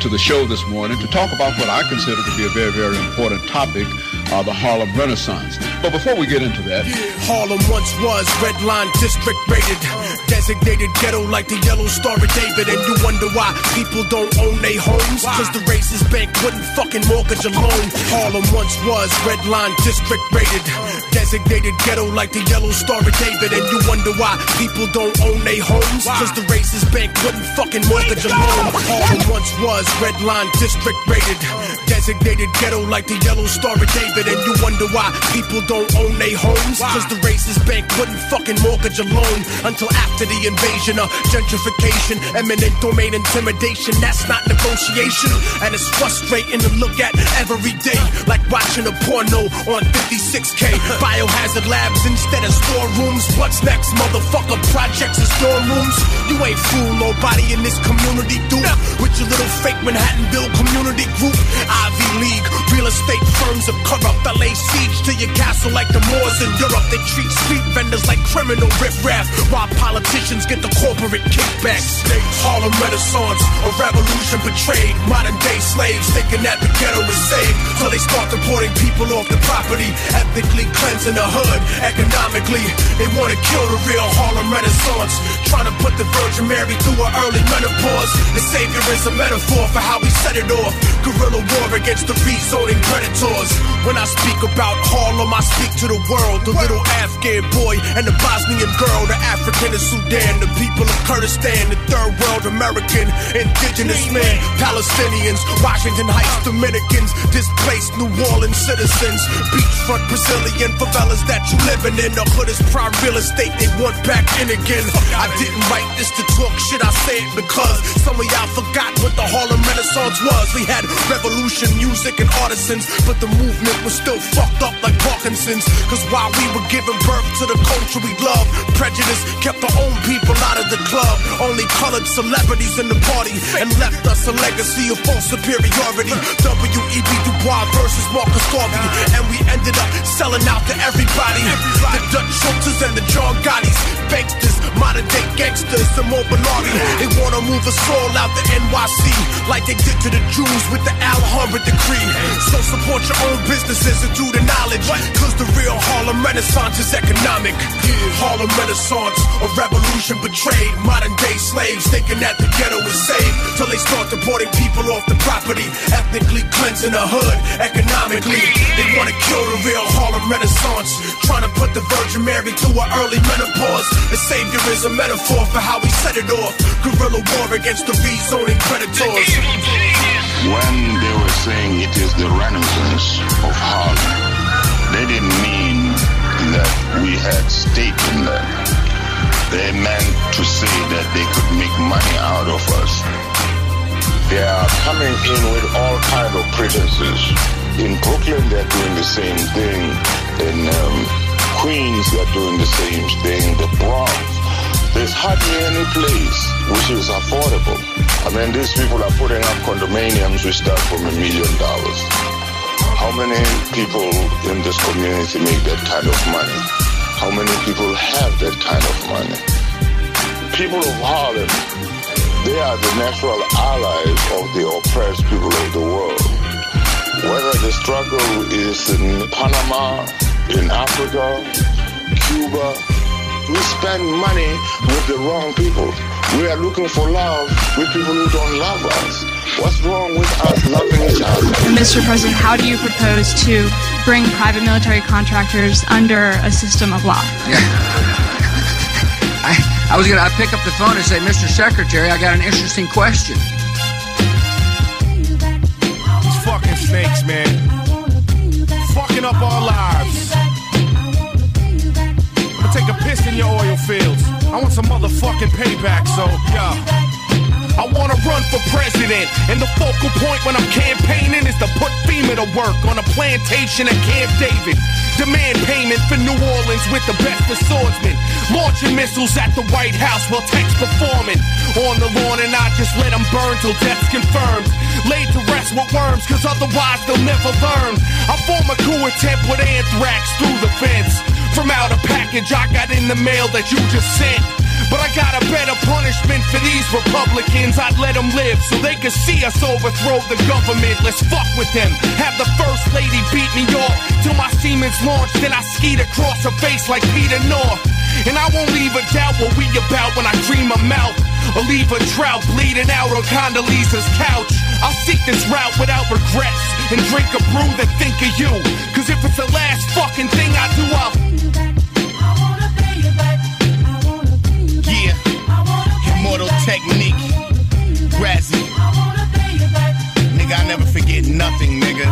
to the show this morning to talk about what I consider to be a very, very important topic, the Harlem Renaissance. But before we get into that, Harlem once was red line district rated, designated ghetto like the Yellow Star of David. And you wonder why people don't own their homes, cause the racist bank wouldn't fucking mortgage a loan. Harlem once was red line district rated, designated ghetto like the Yellow Star of David. And you wonder why people don't own their homes, cause the racist bank wouldn't fucking mortgage a loan. Harlem once was red line district rated, designated ghetto like the Yellow Star of David. And you wonder why people don't own their homes, cause the racist bank wouldn't fucking mortgage a loan. Until after the invasion of gentrification, eminent domain intimidation, that's not negotiation. And it's frustrating to look at every day, like watching a porno on 56K. Biohazard labs instead of storerooms. What's next, motherfucker? Projects and storm rooms. You ain't fool nobody in this community, dude. With your little fake Manhattanville community group. Ivy League, real estate firms of corrupt. LA siege to your castle like the Moors in Europe. They treat street vendors like criminal riffraff, while politicians get the corporate kickbacks. Harlem Renaissance, a revolution betrayed. Modern day slaves thinking that the ghetto is saved, so they start deporting people off the property, ethnically cleansing the hood. Economically, they want to kill the real Harlem Renaissance, trying to put the Virgin Mary through her early menopause. The savior is a metaphor for how we set it off. Guerrilla war against the rezoning predators. When I speak about Harlem, I speak to the world. The little Afghan boy and the Bosnian girl, the African of Sudan, the people of Kurdistan, the third world American, indigenous man, Palestinians, Washington Heights Dominicans, displaced New Orleans citizens, beachfront Brazilian favelas that you living in. The hood is prime real estate, they want back in again. I didn't write this to talk shit, I say it because some of y'all forgot what the Harlem Renaissance was. We had revolution, music, and artisans, but the movement was still fucked up like Parkinson's. Cause while we were giving birth to the culture we love, prejudice kept our own people out of the club. Only colored celebrities in the party and left us a legacy of false superiority. W.E.B. Du Bois versus Marcus Garvey, and we ended up selling out to everybody. The Dutch Schultzes and the John Gottis, banksters, modern day gangsters, and more Bernardi. They wanna move us all out the NYC like they did to the Jews with the Alhambra decree. So support your own businesses and do the knowledge, cause the real Harlem Harlem Renaissance is economic. Harlem Renaissance, a revolution betrayed. Modern day slaves thinking that the ghetto is saved, till they start deporting people off the property, ethnically cleansing the hood economically. They wanna kill the real Harlem Renaissance, trying to put the Virgin Mary to an early menopause. The savior is a metaphor for how we set it off. Guerrilla war against the rezoning predators. When they were saying it is the Renaissance of Harlem, they didn't mean that we had stake in that. They meant to say that they could make money out of us. They are coming in with all kinds of pretenses. In Brooklyn, they're doing the same thing. In Queens, they're doing the same thing. The Bronx, there's hardly any place which is affordable. I mean, these people are putting up condominiums which start from $1 million. How many people in this community make that kind of money? How many people have that kind of money? People of Harlem, they are the natural allies of the oppressed people of the world. Whether the struggle is in Panama, in Africa, Cuba, we spend money with the wrong people. We are looking for love with people who don't love us. What's wrong with us loving each other? Mr. President, how do you propose to bring private military contractors under a system of law? Yeah. I was going to pick up the phone and say, Mr. Secretary, I got an interesting question. These fucking snakes, man. Fucking up our lives. I'm gonna take a piss in your oil fields. I want some motherfucking payback, so, yeah. I wanna run for president, and the focal point when I'm campaigning is to put FEMA to work on a plantation at Camp David. Demand payment for New Orleans with the best of swordsmen. Launching missiles at the White House while techs performing on the lawn, and I just let them burn till death's confirmed. Laid to rest with worms, cause otherwise they'll never learn. I form a coup attempt with anthrax through the fence. From out a package I got in the mail that you just sent. But I got a better punishment for these Republicans. I'd let them live so they could see us overthrow the government. Let's fuck with them. Have the first lady beat me off till my semen's launched. Then I skied across her face like Peter North. And I won't leave a doubt what we about when I dream I'm out. Or leave a drought bleeding out on Condoleezza's couch. I'll seek this route without regrets and drink a brew that think of you. Cause if it's the last fucking thing I do, I'll... Immortal Technique, Razzie. Nigga, I never forget nothing, nigga.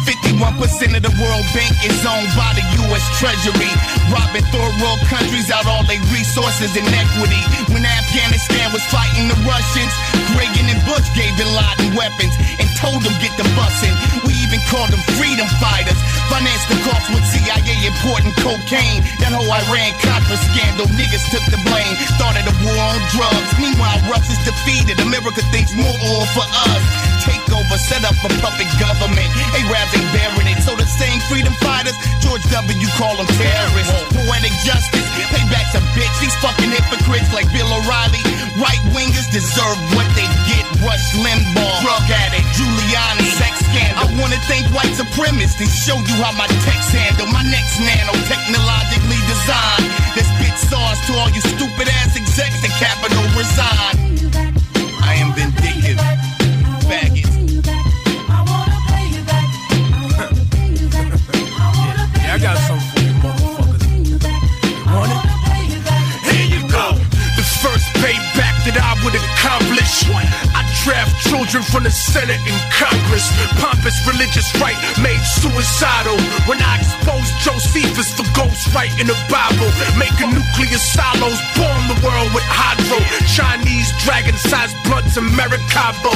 51% of the World Bank is owned by the U.S. Treasury. Robbing third world countries out all their resources and equity. When Afghanistan was fighting the Russians, Reagan and Bush gave Bin Laden weapons and told them get the bussin'. We even called them freedom fighters. Financed the cost with CIA importing cocaine. That whole Iran-Contra scandal, niggas took the blame. Started a war on drugs. Meanwhile, Russ is defeated. America thinks more oil for us. Take over, set up a puppet government. Arabs ain't bearing it. So the same freedom fighters, George W. call them terrorists. Poetic justice, payback's a bitch. These fucking hypocrites like Bill O'Reilly. Right-wingers deserve what they get. Rush Limbaugh, drug addict, Giuliani, sex scandal. I wanna thank white supremacists and show you how my text handle. My next nano-technologically designed. This bitch SARS to all you stupid ass execs. The Capitol resign. I am vindictive. Faggot. Yeah, I got something for you, motherfuckers. Want it? Here you go. The first payback that I would accomplish. I draft children from the Senate and Congress. Pompous religious right made suicidal. When I exposed Josephus for ghostwriting the Bible. Making nuclear silos, bomb the world with hydro. Chinese dragon-sized blunts in Maracaibo.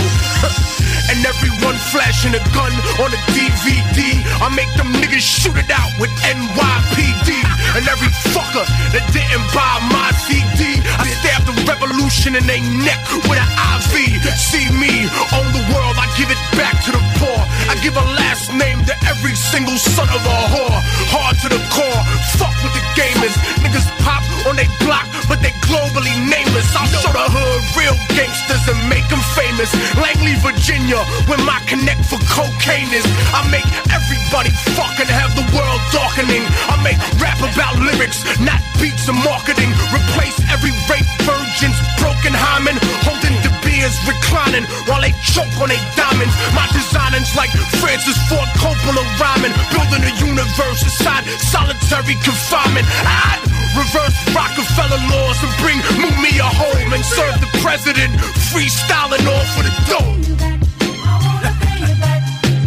And everyone flashing a gun on a DVD. I make them niggas shoot it out with NYPD. And every fucker that didn't buy my CD, I stab the revolution in their neck with an IV. See me, own the world, I give it back to the poor. I give a last name to every single son of a whore. Hard to the core, fuck with the gamers. Niggas pop on they block, but they globally nameless. I'll show the hood real gangsters and make them famous. Louis, Langley, Virginia, where my connect for cocaine is. I make everybody fucking have the world darkening. I make rap about lyrics, not beats and marketing. Replace every rape virgin's broken hymen, holding the beers reclining while they choke on their diamonds. My designing's like Francis Ford Coppola rhyming, building a universe inside solitary confinement. I'd reverse Rockefeller laws and bring Mumia home and serve the president, freestyling all for the dough.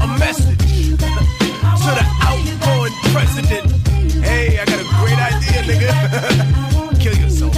A message to the outgoing president. Hey, I got a great idea, nigga. Kill yourself.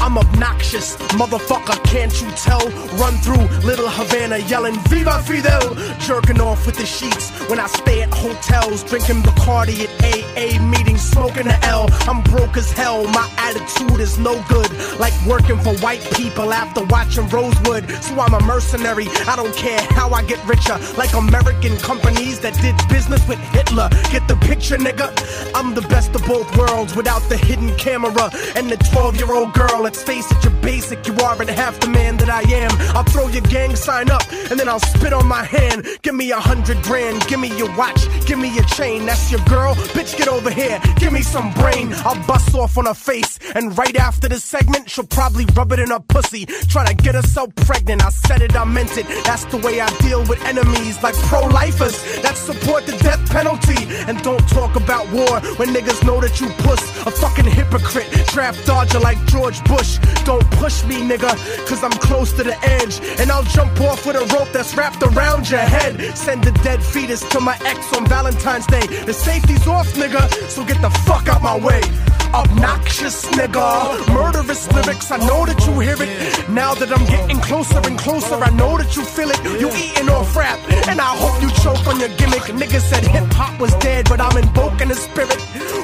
I'm obnoxious, motherfucker, can't you tell? Run through Little Havana yelling Viva Fidel, jerking off with the sheets when I stay at hotels, drinking Bacardi at AA meetings, smoking a L. I'm broke as hell, my attitude is no good, like working for white people after watching Rosewood. So I'm a mercenary, I don't care how I get richer, like American companies that did business with Hitler. Get the picture, nigga? I'm the best of both worlds without the hidden camera and the 12-year-old girl. Let's face it, you're basic, you aren't half the man that I am. I'll throw your gang sign up and then I'll spit on my hand. Give me 100 grand, give me your watch, give me your chain. That's your girl? Bitch, get over here, give me some brain. I'll bust off on her face and right after this segment she'll probably rub it in her pussy, trying to get herself pregnant. I said it, I meant it, that's the way I deal with enemies like pro-lifers that support the death penalty. And don't talk about war when niggas know that you puss. A fucking hypocrite, draft dodger like George Bush. Don't push me, nigga, cause I'm close to the edge, and I'll jump off with a rope that's wrapped around your head. Send a dead fetus to my ex on Valentine's Day. The safety's off, nigga, so get the fuck out my way. Obnoxious nigga, murderous lyrics, I know that you hear it. Now that I'm getting closer and closer, I know that you feel it. You eating off rap, and I hope you choke on your gimmick. Niggas said hip-hop was dead, but I'm invoking the spirit.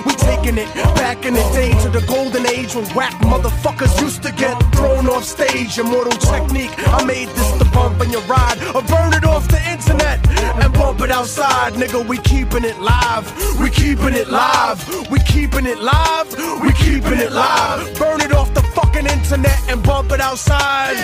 We taking it back in the day to the golden age when whack motherfuckers used to get thrown off stage. Immortal technique, I made this to bump in your ride or burn it off the internet and bump it outside. Nigga, we keeping it live, we keeping it live, we keeping it live, we keeping it live. Burn it off the fucking internet and bump it outside.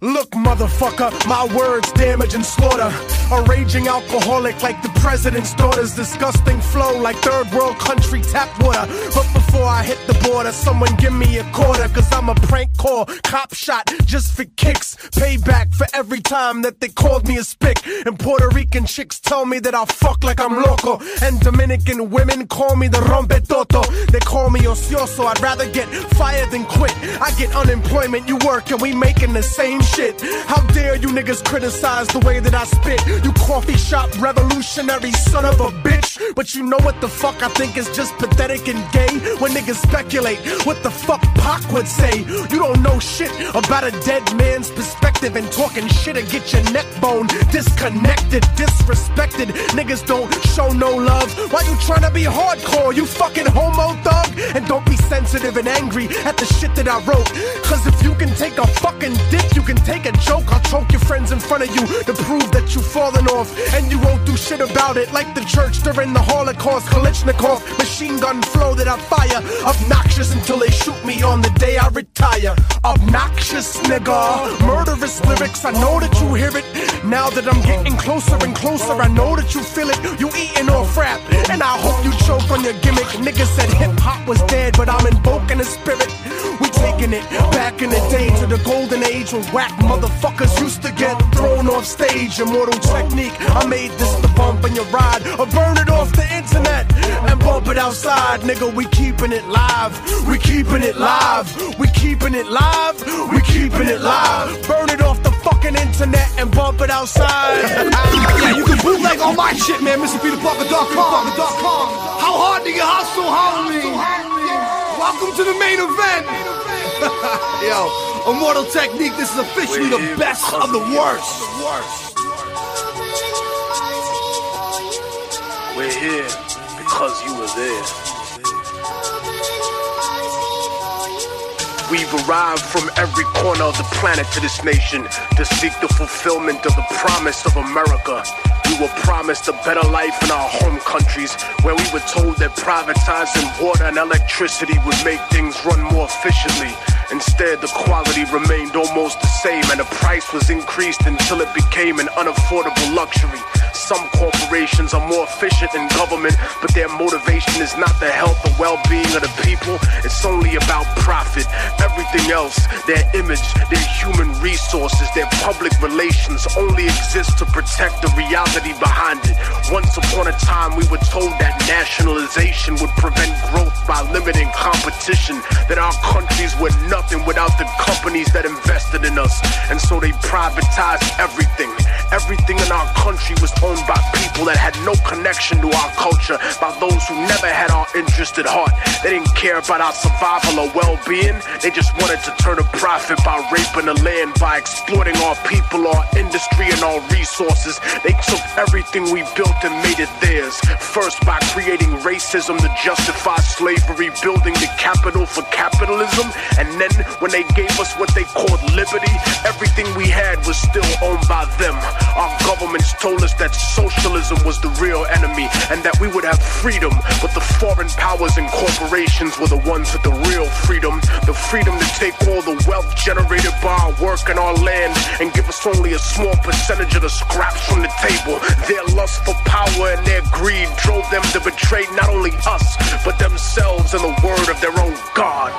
Look, motherfucker, my words damage and slaughter. A raging alcoholic like the president's daughter's disgusting flow like third world country tap water. But before I hit the border, someone give me a quarter, cause I'm a prank call, cop shot just for kicks. Payback for every time that they called me a spick. And Puerto Rican chicks tell me that I'll fuck like I'm loco. And Dominican women call me the rompetoto. They call me ocioso, I'd rather get fired than quit. I get unemployment, you work and we making the same shit. How dare you niggas criticize the way that I spit? You coffee shop revolutionary son of a bitch. But you know what the fuck I think is just pathetic and gay? When niggas speculate what the fuck Pac would say. You don't know shit about a dead man's perspective, and talking shit'll get your neck bone disconnected, disrespected. Niggas don't show no love. Why you tryna be hardcore, you fucking homo thug? And don't be sensitive and angry at the shit that I wrote, cause if you can take a fucking dick, you can take a joke. I'll choke your friends in front of you to prove that you fallen off, and you won't do shit about it. Like the church during the Holocaust, Kalashnikov machine gun flow that I fire. Obnoxious until they shoot me on the day I retire. Obnoxious nigga, murderous lyrics, I know that you hear it. Now that I'm getting closer and closer, I know that you feel it. You eating off rap, and I hope you choke on your gimmick. Niggas said hip-hop was dead, but I'm invoking the spirit. We taking it back in the day to the golden age when whack motherfuckers used to get thrown off stage. Immortal technique, I made this to bump in your ride or burn it off the internet and bump it outside. Nigga, we keeping it live, we keeping it live, we keeping it live, we keeping it live. Burn it off the fucking internet and bump it outside. Yeah, you can bootleg all my shit, man. MrPeterParker.com. How hard do you hustle, homie? Welcome to the main event. Yo, Immortal Technique, this is officially the best of the worst. We're here because you were there. we've arrived from every corner of the planet to this nation to seek the fulfillment of the promise of America. We were promised a better life in our home countries, where we were told that privatizing water and electricity would make things run more efficiently. Instead, the quality remained almost the same, and the price was increased until it became an unaffordable luxury. Some corporations are more efficient than government, but their motivation is not the health or well-being of the people. It's only about profit. Everything else, their image, their human resources, their public relations, only exist to protect the reality behind it. Once upon a time, we were told that nationalization would prevent growth by limiting competition, that our countries were nothing without the companies that invested in us. And so they privatized everything. Everything in our country was owned by people that had no connection to our culture, by those who never had our interest at heart. They didn't care about our survival or well-being. They just wanted to turn a profit by raping the land, by exploiting our people, our industry, and our resources. They took everything we built and made it theirs. First by creating racism to justify slavery, building the capital for capitalism, and then when they gave us what they called liberty, everything we had was still owned by them. Our governments told us that socialism was the real enemy and that we would have freedom, but the foreign powers and corporations were the ones with the real freedom. The freedom to take all the wealth generated by our work and our land and give us only a small percentage of the scraps from the table. Their lust for power and their greed drove them to betray not only us, but themselves and the word of their own God.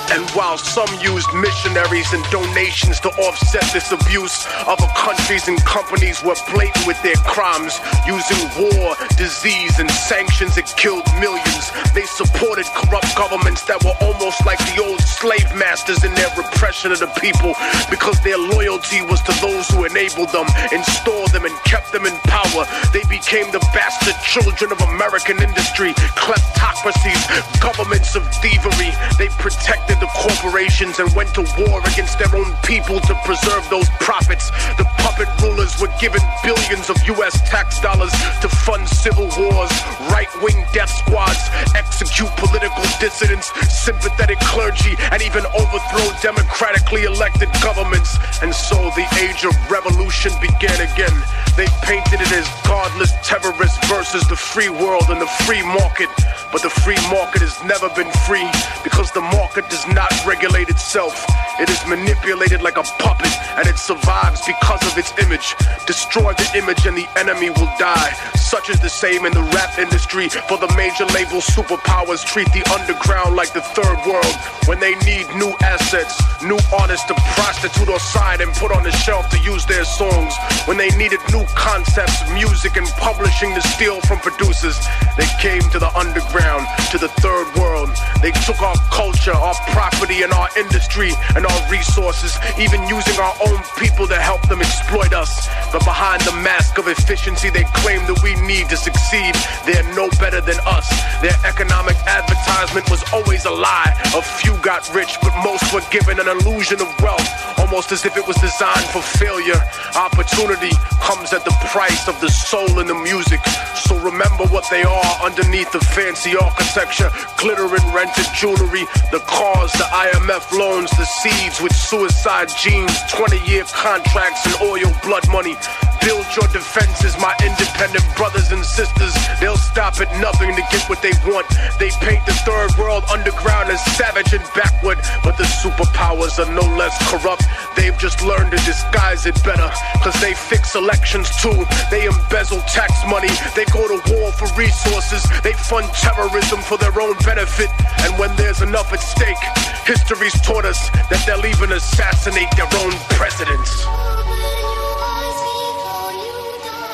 And while some used missionaries and donations to offset this abuse, other countries and companies were blatant with their crimes, using war, disease, and sanctions that killed millions. They supported corrupt governments that were almost like the old slave masters in their repression of the people, because their loyalty was to those who enabled them, installed them, and kept them in power. They became the bastard children of American industry, kleptocracies, governments of thievery. They protected the corporations and went to war against their own people to preserve those profits. The puppet rulers were given billions of US tax dollars to fund civil wars, right-wing death squads, execute political dissidents, sympathetic clergy, and even overthrow democratically elected governments. And so the age of revolution began again. They painted it as godless terrorists versus the free world and the free market. But the free market has never been free, because the market does not regulate itself. It is manipulated like a puppet, and it survives because of its image. Destroy the image and the enemy will die. Such is the same in the rap industry, for the major label superpowers treat the underground like the third world. When they need new assets, new artists to prostitute or sign and put on the shelf to use their songs. When they needed new concepts, music, and publishing to steal from producers, they came to the underground, to the third world. They took our culture, our property, and our industry and our resources, even using our own people to help them exploit us. But behind the mask of efficiency they claim that we need to succeed, they're no better than us. Their economic advertisement was always a lie. A few got rich, but most were given an illusion of wealth, almost as if it was designed for failure. Opportunity comes at the price of the soul in the music. So remember what they are underneath the fancy architecture, glitter and rented jewelry, the cars, the IMF loans, the seeds with suicide genes, 20-year contracts and oil blood money. Build your defenses, my independent brothers and sisters. They'll stop at nothing to get what they want. They paint the third world underground as savage and backward, but the superpowers are no less corrupt. They've just learned to disguise it better, cause they fix elections too. They embezzle tax money, they go to war for resources, they fund terrorism for their own benefit. And when there's enough at stake, history's taught us that they'll even assassinate their own presidents.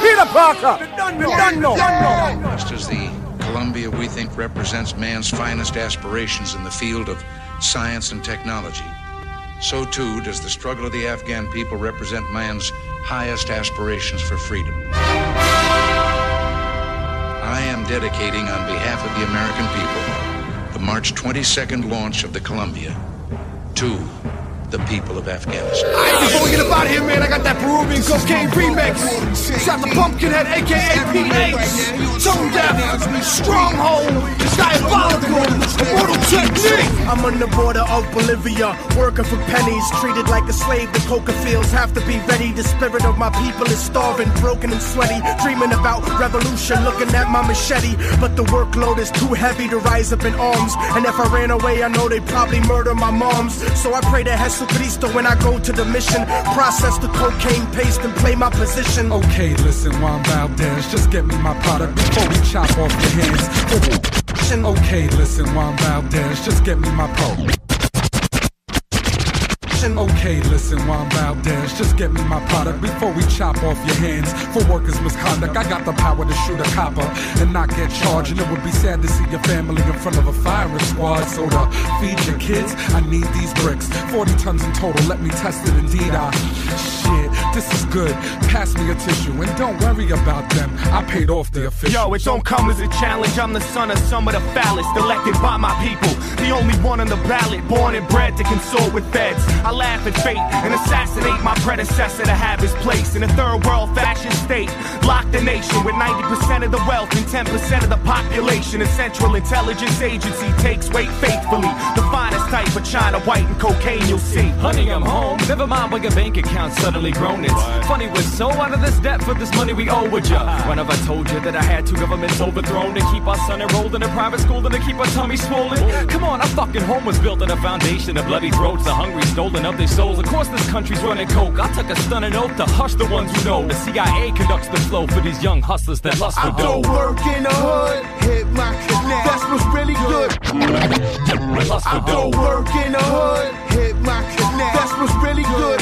Peter Parker, Just as the Columbia, we think, represents man's finest aspirations in the field of science and technology, so too does the struggle of the Afghan people represent man's highest aspirations for freedom. I am dedicating on behalf of the American people the March 22nd launch of the Columbia to the people of Afghanistan. Before we get up out of here, man, I got that Peruvian cocaine remix. Shout to Pumpkinhead, aka PH. Tone Deaf, Stronghold, Diabolical, Mortal Technique. I'm on the border of Bolivia, working for pennies, treated like a slave. The coca fields have to be ready. The spirit of my people is starving, broken and sweaty, dreaming about revolution, looking at my machete. But the workload is too heavy to rise up in arms. And if I ran away, I know they'd probably murder my moms. So I pray to Jesucristo when I go to the mission. Process the cocaine paste and play my position. Okay, listen, Juan Valdez, just get me my product before we chop off your hands. Okay, listen, Juan Valdez, just get me my product. Okay, listen, Juan Valdez, just get me my product before we chop off your hands for workers' misconduct. I got the power to shoot a copper and not get charged, and it would be sad to see your family in front of a firing squad. So to feed your kids, I need these bricks, 40 tons in total, let me test it indeed. Shit, this is good, pass me a tissue, and don't worry about them, I paid off the official. Yo, it don't come as a challenge, I'm the son of some of the foulest, elected by my people, the only one on the ballot, born and bred to consort with feds. I laugh at fate and assassinate my predecessor to have his place in a third world fashion state. Lock the nation with 90% of the wealth and 10% of the population. A central intelligence agency takes weight faithfully. The finest type of China white and cocaine you'll see. Honey, I'm home. Never mind why your bank account suddenly grown. It's funny we're so out of this debt for this money we owe with ya. When have I told you that I had two governments overthrown to keep our son enrolled in a private school and to keep our tummy swollen? Come on, our fucking home was built on a foundation of bloody throats, the hungry stolen of their souls. Of course this country's running coke. I took a stunning oath to hush the ones who know. The CIA conducts the flow for these young hustlers that lust for dough. I go work in the hood, hit my connect. That's what's really good. I go work in the hood, hit my connect. That's what's really good.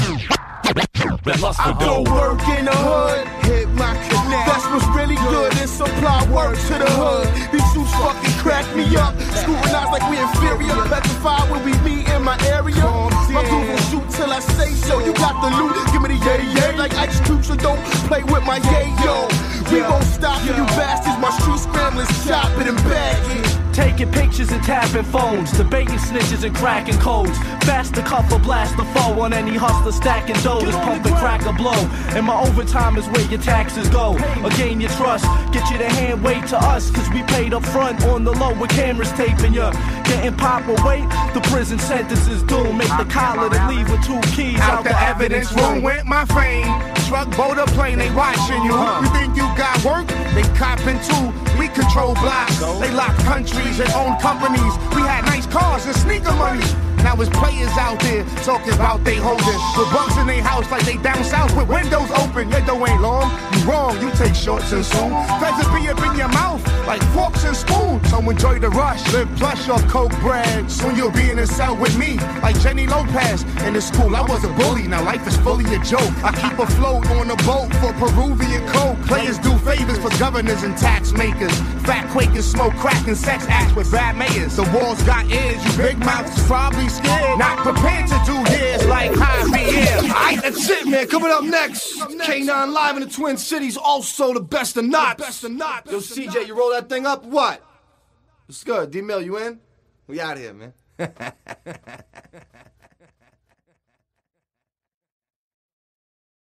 I go work in the hood, hit my connect. That's what's really good. And supply work to the hood. These suits fucking crack me up. Scrutinize like we inferior. Petrified when we meet in my area. My groove will shoot till I say so. You got the loot, give me the yay. Like Ice Cube, so don't play with my yayo. We won't stop you bastards. My street scramblers chop it and bag it. Taking pictures and tapping phones, debating snitches and cracking codes. Fast to cuff or blast the foe on any hustler stacking doughs. Pump the crack or blow. And my overtime is where your taxes go. Or gain your trust, get you to hand wait to us. Cause we paid up front on the low with cameras taping ya. Getting pop or wait, the prison sentence is doomed. Make the collar to leave with 2 keys out the evidence room went my fame. Truck, boat, or plane, they watching you. You think you got work? They copping too. We control blocks. They lock countries and own companies. We had nice cars and sneaker money. Now it's players out there talking about they holding with bugs in their house like they down south with windows open. Your dough ain't long, you wrong, you take shorts and soon. Feds will be up in your mouth like forks and spoons. So enjoy the rush, live plush off coke bread. Soon you'll be in a cell with me like Jenny Lopez. In the school I was a bully, now life is fully a joke. I keep afloat on a boat for Peruvian coke. Players do favors for governors and tax makers. Fat Quakers smoke crack and sex acts with bad mayors. The walls got ears, you big mouths probably scared. Not prepared to do years like Javier. Alright, that's it, man. Coming up next, K9 live in the Twin Cities. Also the best of knots. Yo, CJ, you roll that thing up? What? It's good. D-Mill, you in? We out here, man.